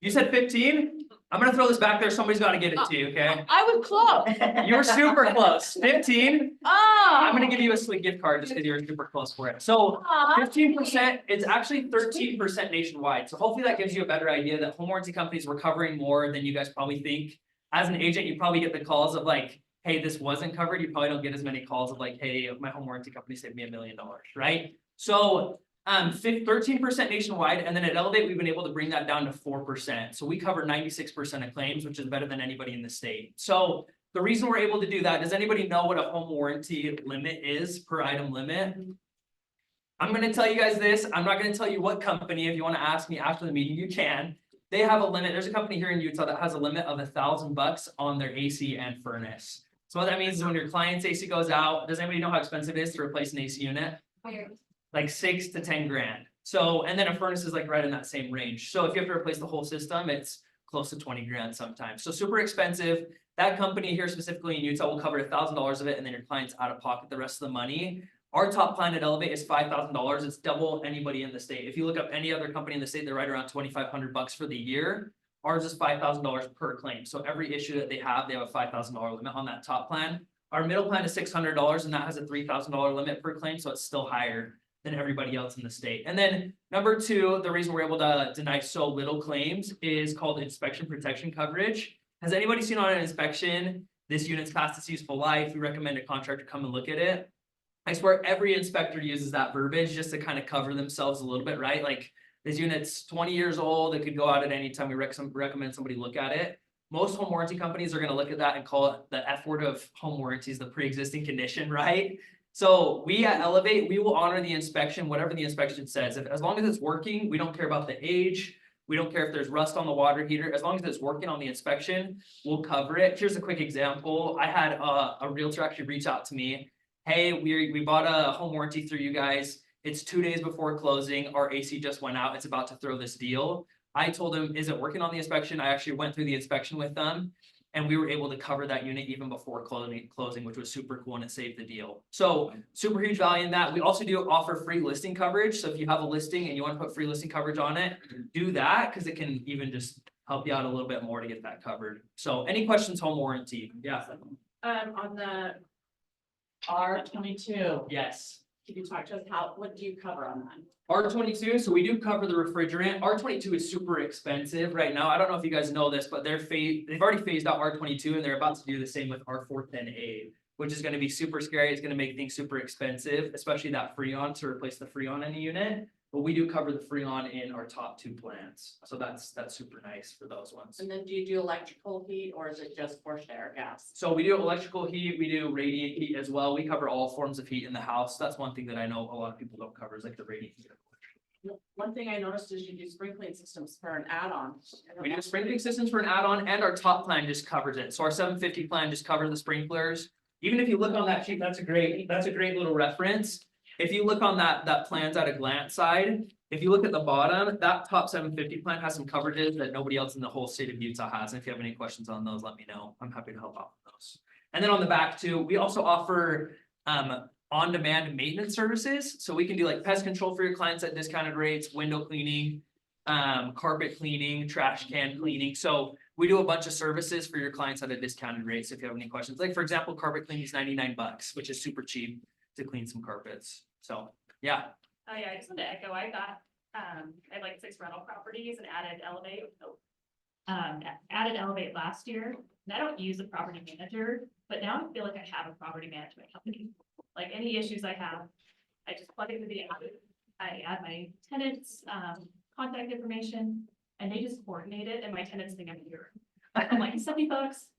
You said 15? I'm gonna throw this back there. Somebody's gotta get it to you, okay? I was close. You were super close. 15. Oh. I'm gonna give you a sweet gift card just because you were super close for it. So 15%, it's actually 13% nationwide. So hopefully that gives you a better idea that home warranty companies were covering more than you guys probably think. As an agent, you probably get the calls of like, hey, this wasn't covered. You probably don't get as many calls of like, hey, my home warranty company saved me $1 million, right? So 13% nationwide, and then at Elevate, we've been able to bring that down to 4%. So we cover 96% of claims, which is better than anybody in the state. So the reason we're able to do that, does anybody know what a home warranty limit is per item limit? I'm gonna tell you guys this. I'm not gonna tell you what company. If you want to ask me after the meeting, you can. They have a limit. There's a company here in Utah that has a limit of $1,000 on their AC and furnace. So what that means is when your client's AC goes out, does anybody know how expensive it is to replace an AC unit? Like 6 to 10 grand. So, and then a furnace is like right in that same range. So if you have to replace the whole system, it's close to 20 grand sometimes. So super expensive. That company here specifically in Utah will cover $1,000 of it, and then your client's out of pocket the rest of the money. Our top plan at Elevate is $5,000. It's double anybody in the state. If you look up any other company in the state, they're right around $2,500 for the year. Ours is $5,000 per claim. So every issue that they have a $5,000 limit on that top plan. Our middle plan is $600, and that has a $3,000 limit per claim, so it's still higher than everybody else in the state. And then number two, the reason we're able to deny so little claims is called inspection protection coverage. Has anybody seen on an inspection, this unit's past its useful life, we recommend a contractor come and look at it? I swear every inspector uses that verbiage just to kind of cover themselves a little bit, right? Like This unit's 20 years old, it could go out at any time, we recommend somebody look at it. Most home warranty companies are gonna look at that and call it the F word of home warranties, the pre-existing condition, right? So we at Elevate, we will honor the inspection, whatever the inspection says, as long as it's working, we don't care about the age. We don't care if there's rust on the water heater, as long as it's working on the inspection, we'll cover it. Here's a quick example, I had a realtor actually reach out to me. Hey, we bought a home warranty through you guys, it's 2 days before closing, our AC just went out, it's about to throw this deal. I told him, is it working on the inspection? I actually went through the inspection with them. And we were able to cover that unit even before closing, which was super cool and it saved the deal. So super huge value in that. We also do offer free listing coverage. So if you have a listing and you want to put free listing coverage on it, do that because it can even just help you out a little bit more to get that covered. So any questions, home warranty? Yeah. On the R22, Yes. can you talk to us, what do you cover on that? R22, so we do cover the refrigerant. R22 is super expensive right now. I don't know if you guys know this, but they've already phased out R22 and they're about to do the same with R410A, which is gonna be super scary. It's gonna make things super expensive, especially that Freon to replace the Freon in a unit. But we do cover the Freon in our top 2 plans. So that's super nice for those ones. And then do you do electrical heat or is it just forced air gas? So we do electrical heat, we do radiant heat as well. We cover all forms of heat in the house. That's one thing that I know a lot of people don't cover is like the radiant heat. One thing I noticed is you do sprinkling systems for an add-on. We do sprinkling systems for an add-on and our top plan just covers it. So our 750 plan just covers the sprinklers. Even if you look on that sheet, that's a great little reference. If you look on that plans at a glance side, if you look at the bottom, that top 750 plan has some coverages that nobody else in the whole state of Utah has. And if you have any questions on those, let me know. I'm happy to help out with those. And then on the back too, we also offer on-demand maintenance services. So we can do like pest control for your clients at discounted rates, window cleaning, carpet cleaning, trash can cleaning. So we do a bunch of services for your clients at a discounted rate. So if you have any questions, like for example, carpet cleaning is $99, which is super cheap to clean some carpets. So, yeah. Oh yeah, I just wanted to echo, I had like 6 rental properties and added Elevate last year. And I don't use a property manager, but now I feel like I have a property management company. Like any issues I have, I just plug it into the app. I add my tenants, contact information, and they just coordinate it, and my tenants think I'm here. I'm like, $70,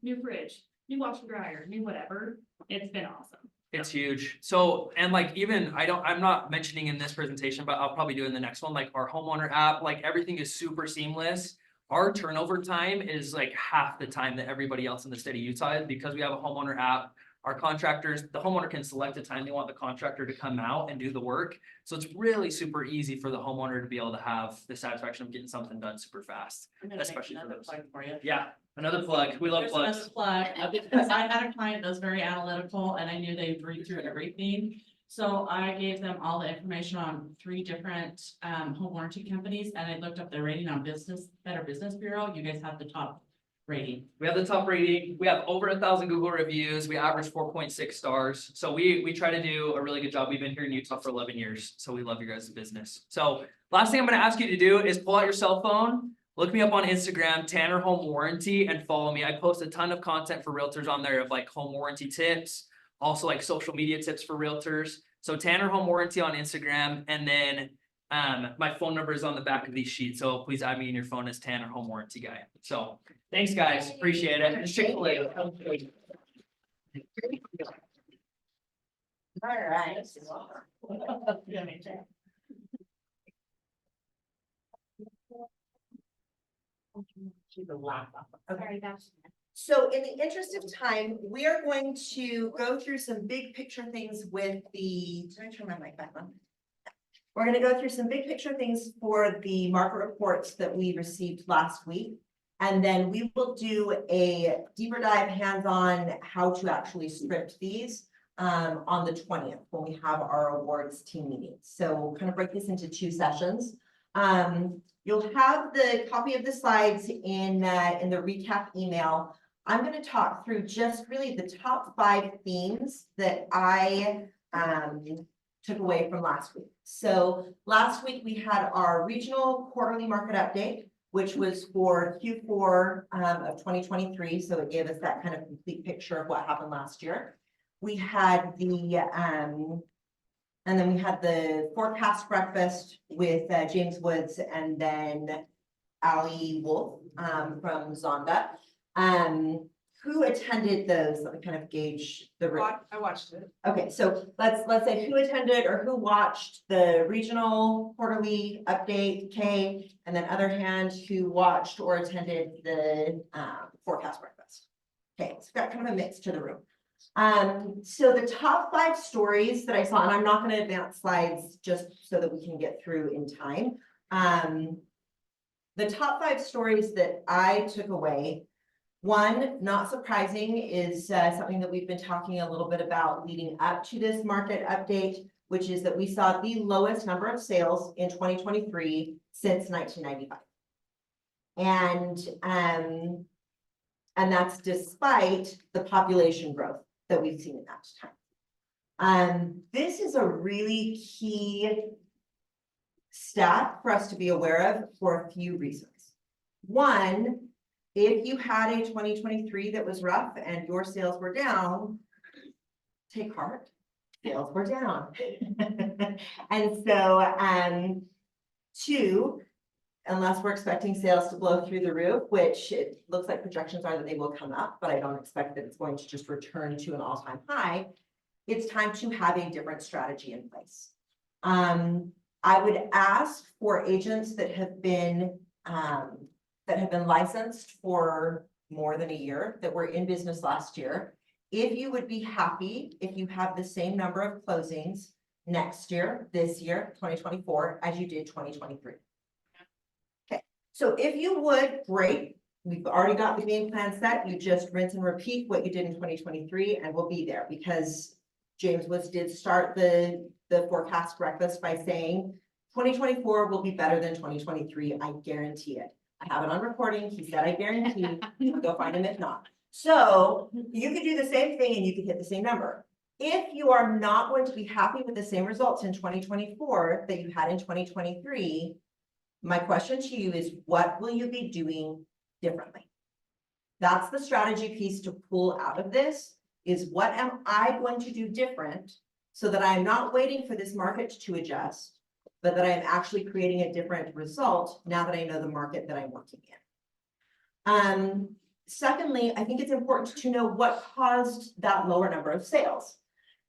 new fridge, new washer dryer, new whatever. It's been awesome. It's huge. So, and like even, I'm not mentioning in this presentation, but I'll probably do it in the next one, like our homeowner app, like everything is super seamless. Our turnover time is like half the time that everybody else in the state of Utah is because we have a homeowner app. Our contractors, the homeowner can select the time they want the contractor to come out and do the work. So it's really super easy for the homeowner to be able to have the satisfaction of getting something done super fast. I'm gonna make Especially for another those. plug for you. Yeah, another plug. We love There's plugs. another plug, because I had a client that was very analytical and I knew they'd read through everything. So I gave them all the information on 3 different home warranty companies and I looked up their rating on Better Business Bureau. You guys have the top rating. We have the top rating. We have over 1,000 Google reviews. We average 4.6 stars. So we try to do a really good job. We've been here in Utah for 11 years. So we love your guys' business. So last thing I'm going to ask you to do is pull out your cell phone, look me up on Instagram, Tanner Home Warranty, and follow me. I post a ton of content for realtors on there of like home warranty tips, also like social media tips for realtors. So Tanner Home Warranty on Instagram, and then my phone number is on the back of these sheets. So please add me in your phone as Tanner Home Warranty guy. So thanks, guys. Appreciate it. It's Chick-fil-A. All right. Sorry, that's. So in the interest of time, we are going to go through some big picture things with did I turn my mic back on? We're gonna go through some big picture things for the market reports that we received last week. And then we will do a deeper dive hands-on how to actually script these on the 20th when we have our awards team meeting. So we'll kind of break this into 2 sessions. You'll have the copy of the slides in the recap email. I'm going to talk through just really the top 5 themes that I took away from last week. So last week we had our regional quarterly market update, which was for Q4 of 2023. So it gave us that kind of complete picture of what happened last year. We had the And then we had the forecast breakfast with James Woods and then Ali Wolf from Zonda. Who attended those? Let me kind of gauge the room. I watched it. Okay, so let's say who attended or who watched the regional quarterly update, Kay, and then other hand, who watched or attended the forecast breakfast. Okay, so we've got kind of a mix to the room. So the top 5 stories that I saw, and I'm not going to advance slides just so that we can get through in time. The top 5 stories that I took away. One, not surprising, is something that we've been talking a little bit about leading up to this market update, which is that we saw the lowest number of sales in 2023 since 1995. And that's despite the population growth that we've seen in that time. This is a really key stat for us to be aware of for a few reasons. One, if you had a 2023 that was rough and your sales were down, take heart, sales were down. And so, 2, unless we're expecting sales to blow through the roof, which it looks like projections are that they will come up, but I don't expect that it's going to just return to an all-time high, it's time to have a different strategy in place. I would ask for agents that have been licensed for more than a year, that were in business last year, if you would be happy if you have the same number of closings next year, this year, 2024, as you did 2023. Okay, so if you would, great. We've already got the game plan set. You just rinse and repeat what you did in 2023 and we'll be there, because James Woods did start the forecast breakfast by saying 2024 will be better than 2023. I guarantee it. I have it on recording. He said, I guarantee. Go find him if not. So you could do the same thing and you could hit the same number. If you are not going to be happy with the same results in 2024 that you had in 2023, my question to you is, what will you be doing differently? That's the strategy piece to pull out of this, is what am I going to do different so that I'm not waiting for this market to adjust, but that I'm actually creating a different result now that I know the market that I'm working in. Secondly, I think it's important to know what caused that lower number of sales,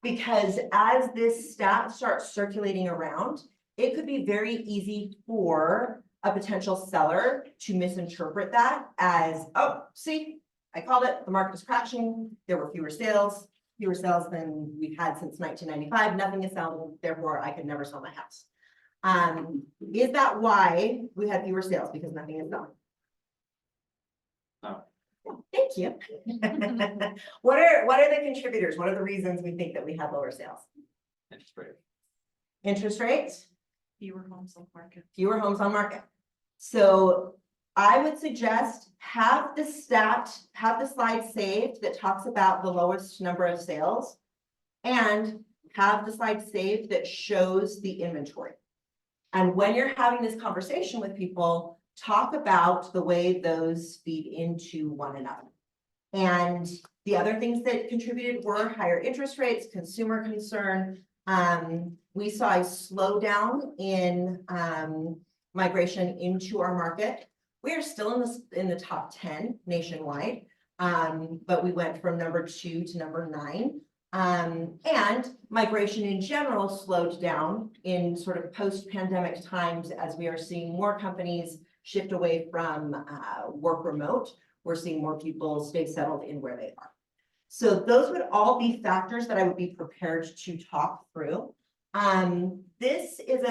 because as this stat starts circulating around, it could be very easy for a potential seller to misinterpret that as, oh, see, I called it, the market is crashing, there were fewer sales than we've had since 1995, nothing is selling, therefore I could never sell my house. Is that why we had fewer sales? Because nothing is selling? No. Thank you. What are the contributors? What are the reasons we think that we had lower sales? Interest rate. Interest rates? Fewer homes on market. Fewer homes on market. So I would suggest have the slide saved that talks about the lowest number of sales, and have the slide saved that shows the inventory. And when you're having this conversation with people, talk about the way those feed into one another. And the other things that contributed were higher interest rates, consumer concern. We saw a slowdown in migration into our market. We are still in the top 10 nationwide, but we went from number 2 to number 9. And migration in general slowed down in sort of post-pandemic times, as we are seeing more companies shift away from work remote. We're seeing more people stay settled in where they are. So those would all be factors that I would be prepared to talk through. This is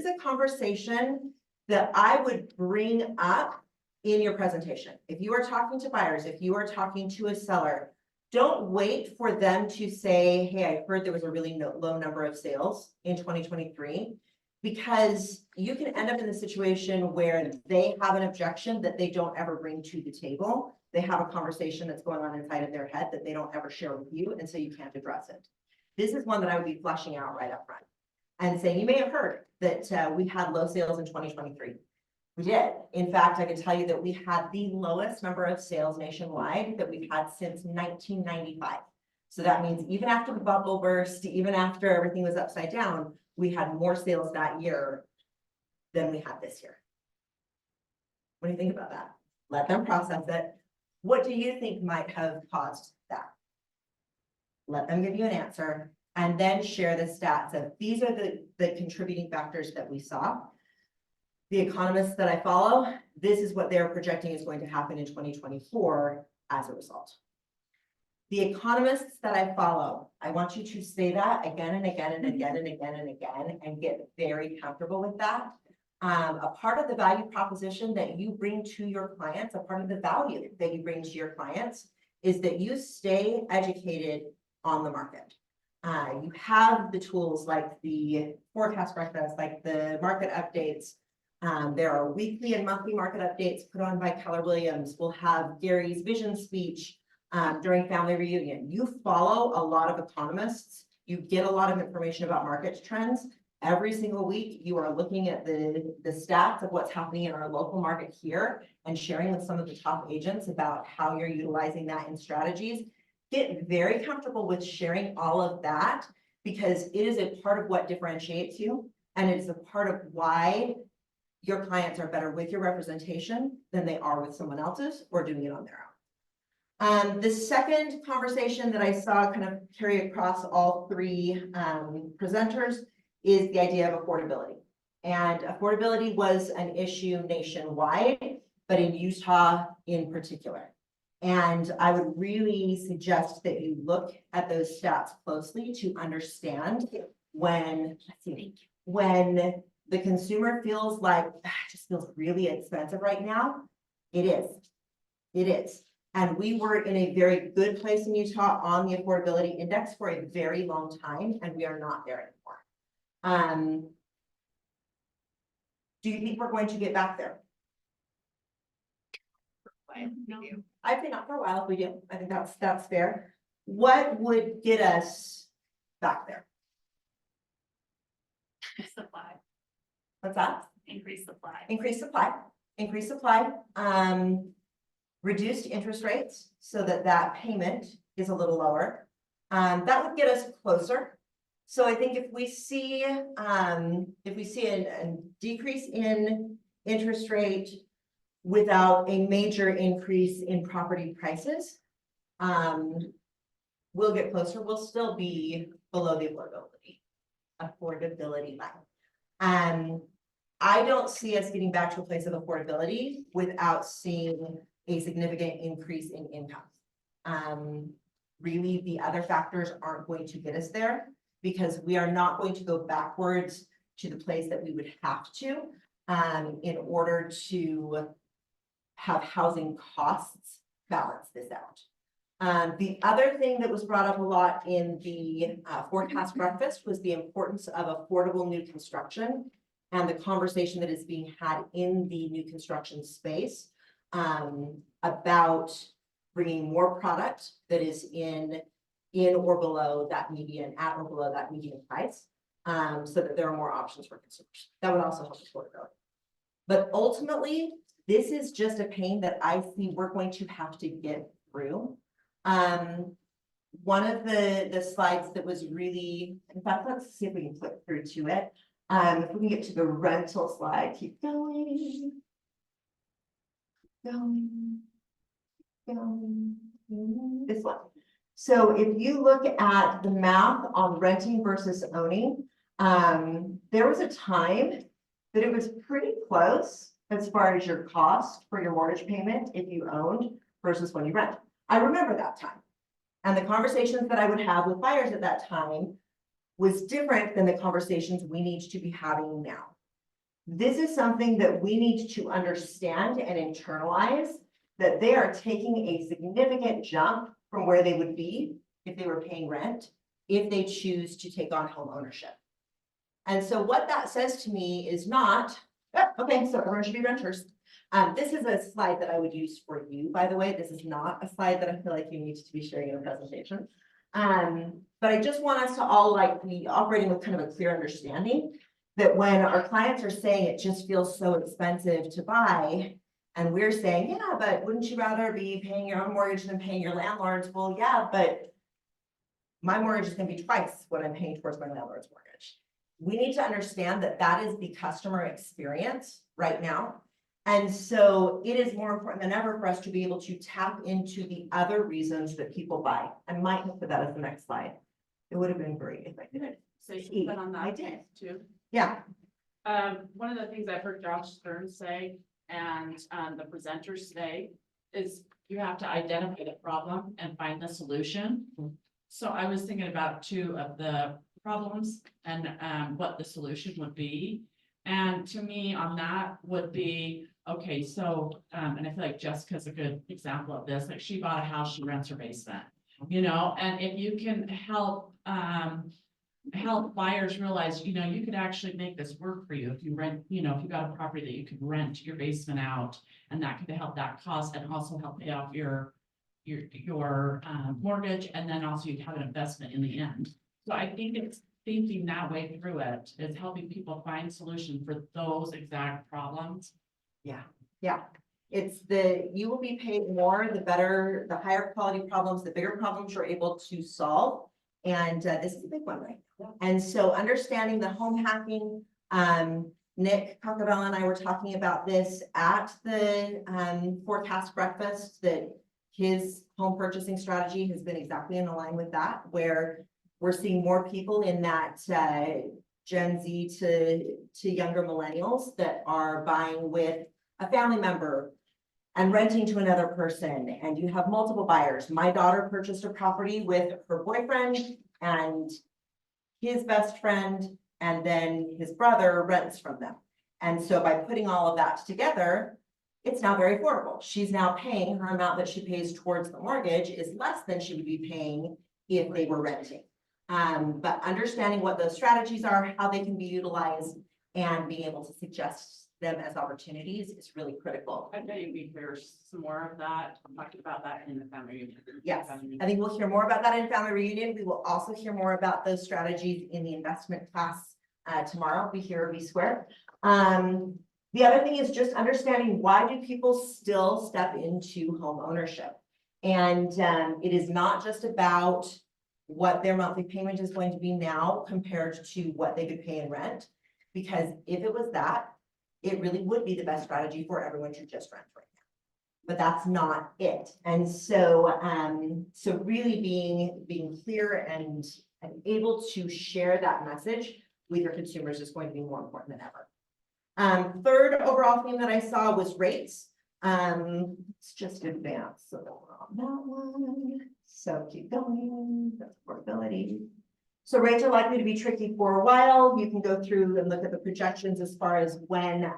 a conversation that I would bring up in your presentation. If you are talking to buyers, if you are talking to a seller, don't wait for them to say, hey, I heard there was a really low number of sales in 2023, because you can end up in the situation where they have an objection that they don't ever bring to the table. They have a conversation that's going on inside of their head that they don't ever share with you, and so you can't address it. This is one that I would be fleshing out right up front and saying, you may have heard that we had low sales in 2023. We did. In fact, I can tell you that we had the lowest number of sales nationwide that we've had since 1995. So that means even after the bubble burst, even after everything was upside down, we had more sales that year than we had this year. What do you think about that? Let them process it. What do you think might have caused that? Let them give you an answer and then share the stats of these are the contributing factors that we saw. The economists that I follow, this is what they're projecting is going to happen in 2024 as a result. The economists that I follow, I want you to say that again and again and again and again and again and get very comfortable with that. A part of the value proposition that you bring to your clients, a part of the value that you bring to your clients is that you stay educated on the market. You have the tools like the forecast breakfast, like the market updates. There are weekly and monthly market updates put on by Keller Williams. We'll have Gary's vision speech during family reunion. You follow a lot of economists. You get a lot of information about market trends. Every single week, you are looking at the stats of what's happening in our local market here and sharing with some of the top agents about how you're utilizing that in strategies. Get very comfortable with sharing all of that because it is a part of what differentiates you. And it is a part of why your clients are better with your representation than they are with someone else's or doing it on their own. The second conversation that I saw kind of carry across all three presenters is the idea of affordability. And affordability was an issue nationwide, but in Utah in particular. And I would really suggest that you look at those stats closely to understand when the consumer feels like it just feels really expensive right now. It is. And we were in a very good place in Utah on the affordability index for a very long time, and we are not there anymore. Do you think we're going to get back there? I'd say not for a while if we do. I think that's fair. What would get us back there? Supply, What's that? increase supply. Increase supply, reduced interest rates so that payment is a little lower. That would get us closer. So I think if we see a decrease in interest rate without a major increase in property prices, we'll get closer. We'll still be below the affordability line. I don't see us getting back to a place of affordability without seeing a significant increase in income. Really, the other factors aren't going to get us there because we are not going to go backwards to the place that we would have to in order to have housing costs balance this out. The other thing that was brought up a lot in the forecast breakfast was the importance of affordable new construction and the conversation that is being had in the new construction space about bringing more product that is in or below that median, at or below that median price, so that there are more options for consumers. That would also help affordability. But ultimately, this is just a pain that I see we're going to have to get through. One of the slides that was really, in fact, let's see if we can click through to it. If we can get to the rental slide, keep going. This one. So if you look at the math on renting versus owning, there was a time that it was pretty close as far as your cost for your mortgage payment if you owned versus when you rent. I remember that time. And the conversations that I would have with buyers at that time was different than the conversations we need to be having now. This is something that we need to understand and internalize, that they are taking a significant jump from where they would be if they were paying rent, if they choose to take on home ownership. And so what that says to me is not, okay, so everyone should be renters. This is a slide that I would use for you, by the way. This is not a slide that I feel like you need to be sharing in a presentation. But I just want us to all be operating with kind of a clear understanding that when our clients are saying it just feels so expensive to buy, and we're saying, yeah, but wouldn't you rather be paying your own mortgage than paying your landlord's? Well, yeah, but my mortgage is gonna be twice what I'm paying towards my landlord's mortgage. We need to understand that that is the customer experience right now. And so it is more important than ever for us to be able to tap into the other reasons that people buy. I might have put that as the next slide. It would have been great if I did it. Say something on I that did. too. Yeah, One of the things I've heard Josh Stern say and the presenters say is you have to identify the problem and find the solution. So I was thinking about two of the problems and what the solution would be. And to me on that would be, okay, so, and I feel like Jessica's a good example of this, like she bought a house, she rents her basement. You know, and if you can help buyers realize, you know, you could actually make this work for you if you rent, you know, if you got a property that you could rent your basement out. And that could help that cost and also help pay off your mortgage, and then also you'd have an investment in the end. So I think it's thinking that way through it, is helping people find solutions for those exact problems. yeah. It's you will be paid more, the better, the higher quality problems, the bigger problems you're able to solve. And this is a big one right now. And so understanding the home hacking, Nick Cockabella and I were talking about this at the forecast breakfast, that his home purchasing strategy has been exactly in line with that, where we're seeing more people in that Gen Z to younger millennials that are buying with a family member and renting to another person, and you have multiple buyers. My daughter purchased a property with her boyfriend and his best friend, and then his brother rents from them. And so by putting all of that together, it's now very affordable. She's now paying, her amount that she pays towards the mortgage is less than she would be paying if they were renting. But understanding what those strategies are, how they can be utilized, and being able to suggest them as opportunities is really critical. I bet you we hear some more of that, talking about that in the family reunion. Yes, I think we'll hear more about that in family reunion. We will also hear more about those strategies in the investment class tomorrow. Be here or be square. The other thing is just understanding, why do people still step into home ownership? And it is not just about what their monthly payment is going to be now compared to what they could pay in rent. Because if it was that, it really would be the best strategy for everyone to just rent right now. But that's not it. And so, so really being clear and able to share that message with your consumers is going to be more important than ever. Third overall theme that I saw was rates. Let's just advance so that we're on that one. So keep going, that's affordability. So rates are likely to be tricky for a while. You can go through and look at the projections as far as when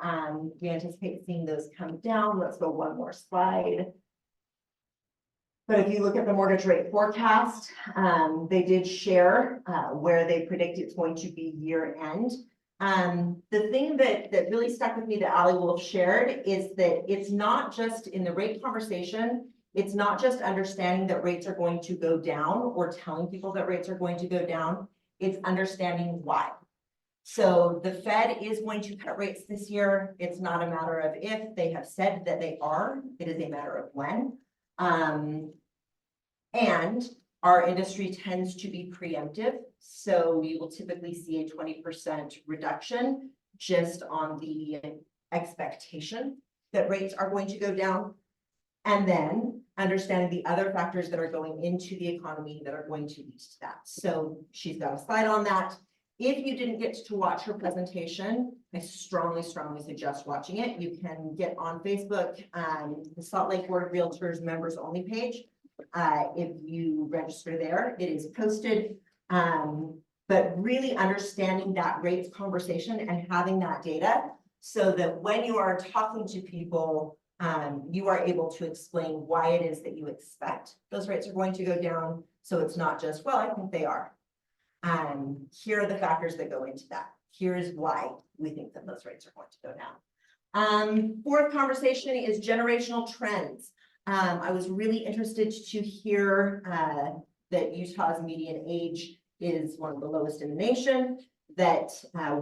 we anticipate seeing those come down. Let's go one more slide. But if you look at the mortgage rate forecast, they did share where they predict it's going to be year end. The thing that really stuck with me that Ali Wolf shared is that it's not just in the rate conversation, it's not just understanding that rates are going to go down or telling people that rates are going to go down, it's understanding why. So the Fed is going to cut rates this year. It's not a matter of if, they have said that they are, it is a matter of when. And our industry tends to be preemptive. So you will typically see a 20% reduction just on the expectation that rates are going to go down. And then understanding the other factors that are going into the economy that are going to lead to that. So she's got a slide on that. If you didn't get to watch her presentation, I strongly suggest watching it. You can get on Facebook, the Salt Lake Board of Realtors members only page. If you register there, it is posted. But really understanding that rates conversation and having that data so that when you are talking to people, you are able to explain why it is that you expect those rates are going to go down. So it's not just, well, I think they are. Here are the factors that go into that. Here is why we think that those rates are going to go down. Fourth conversation is generational trends. I was really interested to hear that Utah's median age is one of the lowest in the nation, that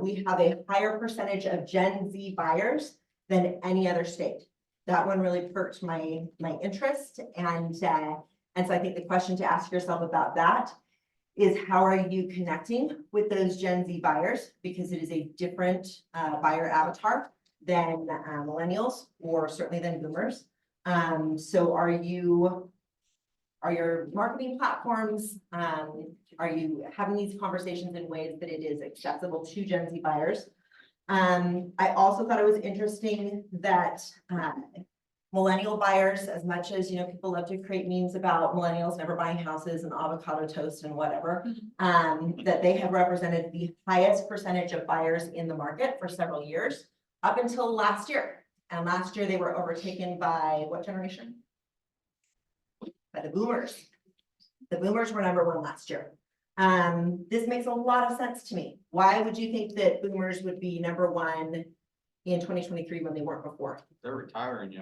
we have a higher percentage of Gen Z buyers than any other state. That one really perked my interest. And so I think the question to ask yourself about that is how are you connecting with those Gen Z buyers? Because it is a different buyer avatar than millennials or certainly than boomers. So are your marketing platforms, are you having these conversations in ways that it is accessible to Gen Z buyers? I also thought it was interesting that millennial buyers, as much as, people love to create memes about millennials never buying houses and avocado toast and whatever, that they have represented the highest percentage of buyers in the market for several years, up until last year. And last year they were overtaken by what generation? By the boomers. The boomers were number one last year. This makes a lot of sense to me. Why would you think that boomers would be number one in 2023 when they weren't before? They're retiring,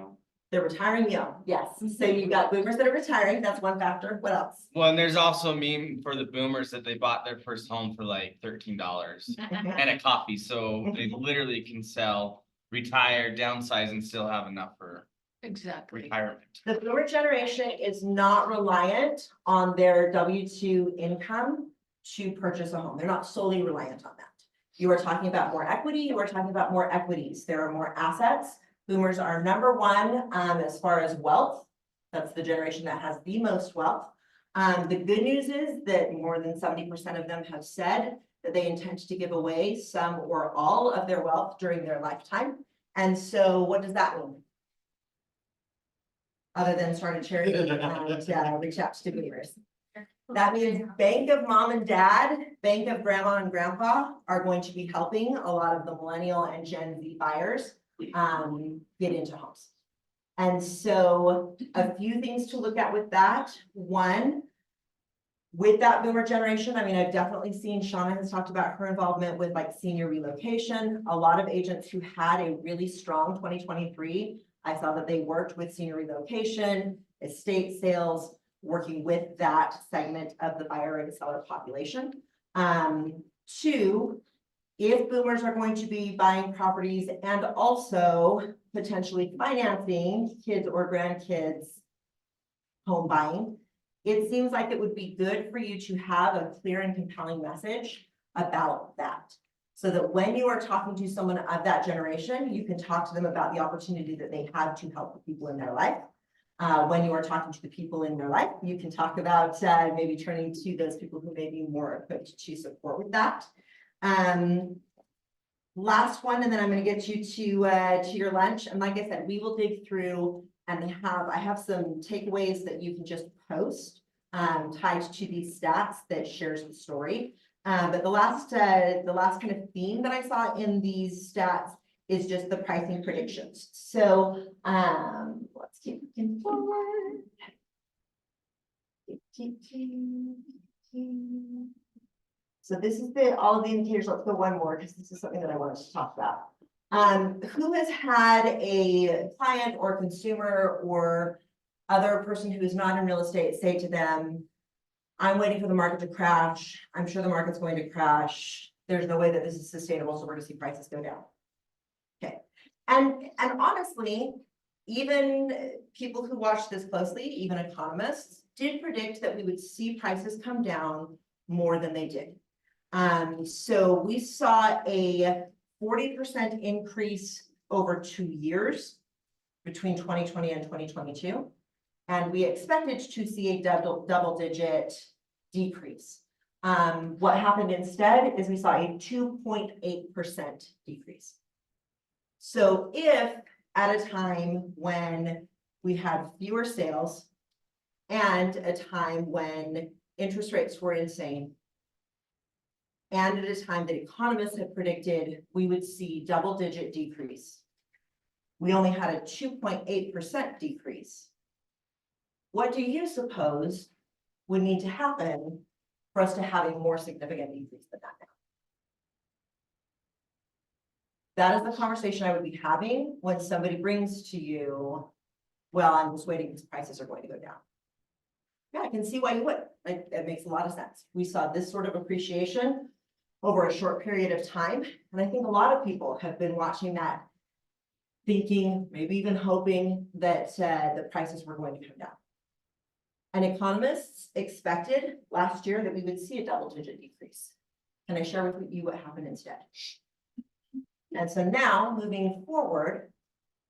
They're retiring young, yes. So you've got boomers that are retiring, that's one factor. What else? Well, and there's also a meme for the boomers that they bought their first home for like $13 and a coffee, so they literally can sell, retire, downsize, and still have enough for Exactly. retirement. The boomer generation is not reliant on their W-2 income to purchase a home. They're not solely reliant on that. You are talking about more equity, you are talking about more equities. There are more assets. Boomers are number one as far as wealth. That's the generation that has the most wealth. The good news is that more than 70% of them have said that they intend to give away some or all of their wealth during their lifetime. And so what does that mean? Other than start a charity and reach out to boomers. That means bank of mom and dad, bank of grandma and grandpa are going to be helping a lot of the millennial and Gen Z buyers get into homes. And so a few things to look at with that. One, with that boomer generation, I mean, I've definitely seen Shauna has talked about her involvement with like senior relocation. A lot of agents who had a really strong 2023, I saw that they worked with senior relocation, estate sales, working with that segment of the buyer and seller population. Two, if boomers are going to be buying properties and also potentially financing kids or grandkids home buying, it seems like it would be good for you to have a clear and compelling message about that. So that when you are talking to someone of that generation, you can talk to them about the opportunity that they have to help the people in their life. When you are talking to the people in their life, you can talk about maybe turning to those people who may be more equipped to support with that. Last one, and then I'm going to get you to your lunch. And like I said, we will dig through and I have some takeaways that you can just post tied to these stats that shares the story. But the last kind of theme that I saw in these stats is just the pricing predictions. So let's keep looking forward. So this is all of the indicators. Let's go one more because this is something that I wanted to talk about. Who has had a client or consumer or other person who is not in real estate say to them, I'm waiting for the market to crash. I'm sure the market's going to crash. There's no way that this is sustainable, so we're going to see prices go down. Okay. And honestly, even people who watch this closely, even economists, did predict that we would see prices come down more than they did. So we saw a 40% increase over 2 years between 2020 and 2022. And we expected to see a double-digit decrease. What happened instead is we saw a 2.8% decrease. So if at a time when we had fewer sales and a time when interest rates were insane, and at a time that economists had predicted we would see double-digit decrease, we only had a 2.8% decrease. What do you suppose would need to happen for us to have a more significant decrease than that now? That is the conversation I would be having when somebody brings to you, well, I'm just waiting because prices are going to go down. Yeah, I can see why you would. It makes a lot of sense. We saw this sort of appreciation over a short period of time. And I think a lot of people have been watching that, thinking, maybe even hoping that the prices were going to come down. And economists expected last year that we would see a double-digit decrease. Can I share with you what happened instead? And so now, moving forward,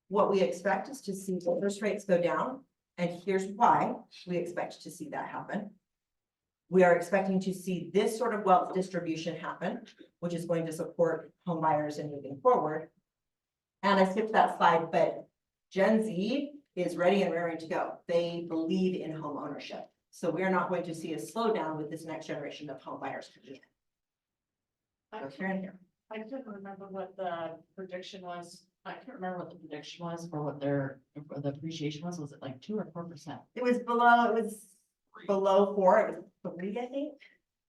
what we expect is to see interest rates go down, and here's why we expect to see that happen. We are expecting to see this sort of wealth distribution happen, which is going to support home buyers in moving forward. And I skipped that slide, but Gen Z is ready and raring to go. They believe in home ownership. So we're not going to see a slowdown with this next generation of home buyers coming in. I Go here and here. couldn't remember what the prediction was. I can't remember what the prediction was or what the appreciation was. Was it like 2 or 4%? It was below 4, it was 3, I think.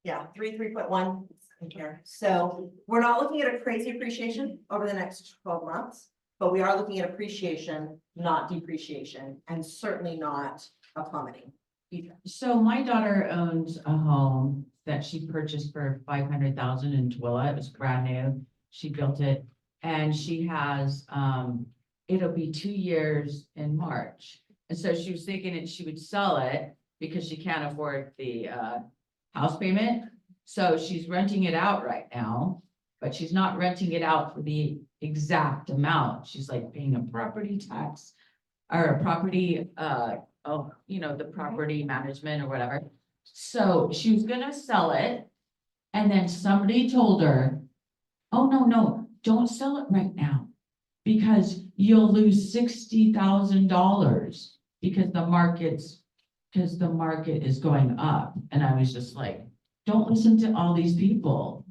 Yeah, 3.1 here. So we're not looking at a crazy appreciation over the next 12 months, but we are looking at appreciation, not depreciation, and certainly not a plummeting. either. So my daughter owns a home that she purchased for 500,000 in Twilla. It was brand new. She built it and she has, it'll be 2 years in March. And so she was thinking that she would sell it because she can't afford the, house payment. So she's renting it out right now, but she's not renting it out for the exact amount. She's like paying a property tax or a property, the property management or whatever. So she was gonna sell it. And then somebody told her, oh, no, don't sell it right now. Because you'll lose $60,000 because the market is going up. And I was just like, don't listen to all these people.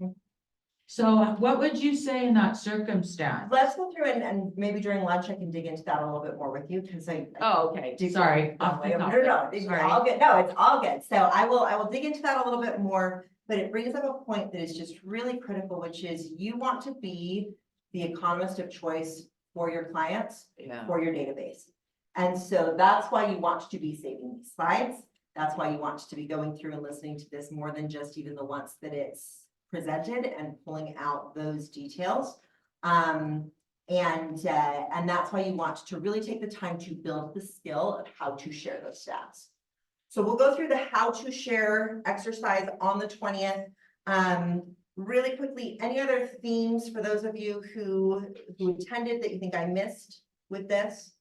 So what would you say in that circumstance? Let's go through and maybe during lunch, I can dig into that a little bit more with you, because I. Oh, okay, do- sorry. No, off the no, topic. it's Sorry. all good. No, it's all good. So I will dig into that a little bit more, but it brings up a point that is just really critical, which is you want to be the economist of choice for your clients, Yeah. for your database. And so that's why you want to be saving these slides. That's why you want to be going through and listening to this more than just even the once that it's presented and pulling out those details. And that's why you want to really take the time to build the skill of how to share those stats. So we'll go through the how to share exercise on the 20th. Really quickly, any other themes for those of you who attended that you think I missed with this?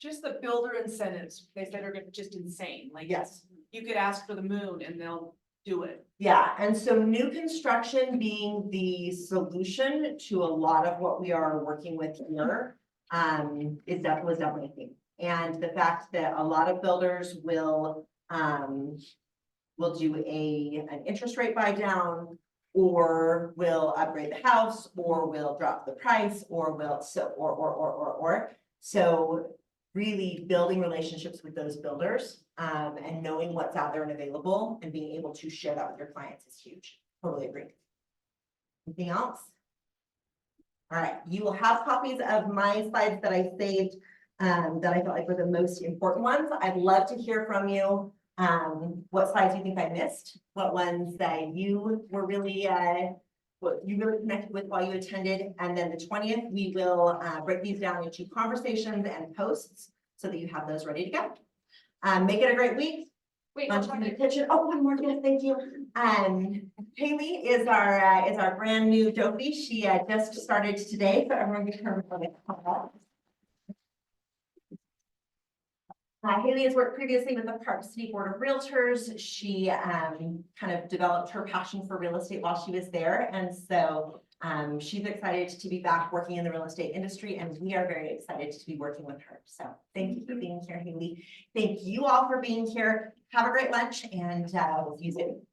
Just the builder incentives, they said are just insane, like. Yes. You could ask for the moon and they'll do it. Yeah, and so new construction being the solution to a lot of what we are working with here, was definitely a thing. And the fact that a lot of builders will do an interest rate buy down, or will upgrade the house, or will drop the price, or will, so really building relationships with those builders, and knowing what's out there and available and being able to share that with your clients is huge. Totally agree. Anything else? All right, you will have copies of my slides that I saved, that I felt like were the most important ones. I'd love to hear from you. What slides you think I missed? What ones that you were really, what you really connected with while you attended? And then the 20th, we will break these down into conversations and posts so that you have those ready to go. Make it a great week. Wait, Lunch in the kitchen. Oh, one more, yes, thank you. Haley is our brand new Dopey. She just started today, so everyone get her. Haley has worked previously with the Park City Board of Realtors. She kind of developed her passion for real estate while she was there. And so she's excited to be back working in the real estate industry, and we are very excited to be working with her. So thank you for being here, Haley. Thank you all for being here. Have a great lunch, and we'll see you soon.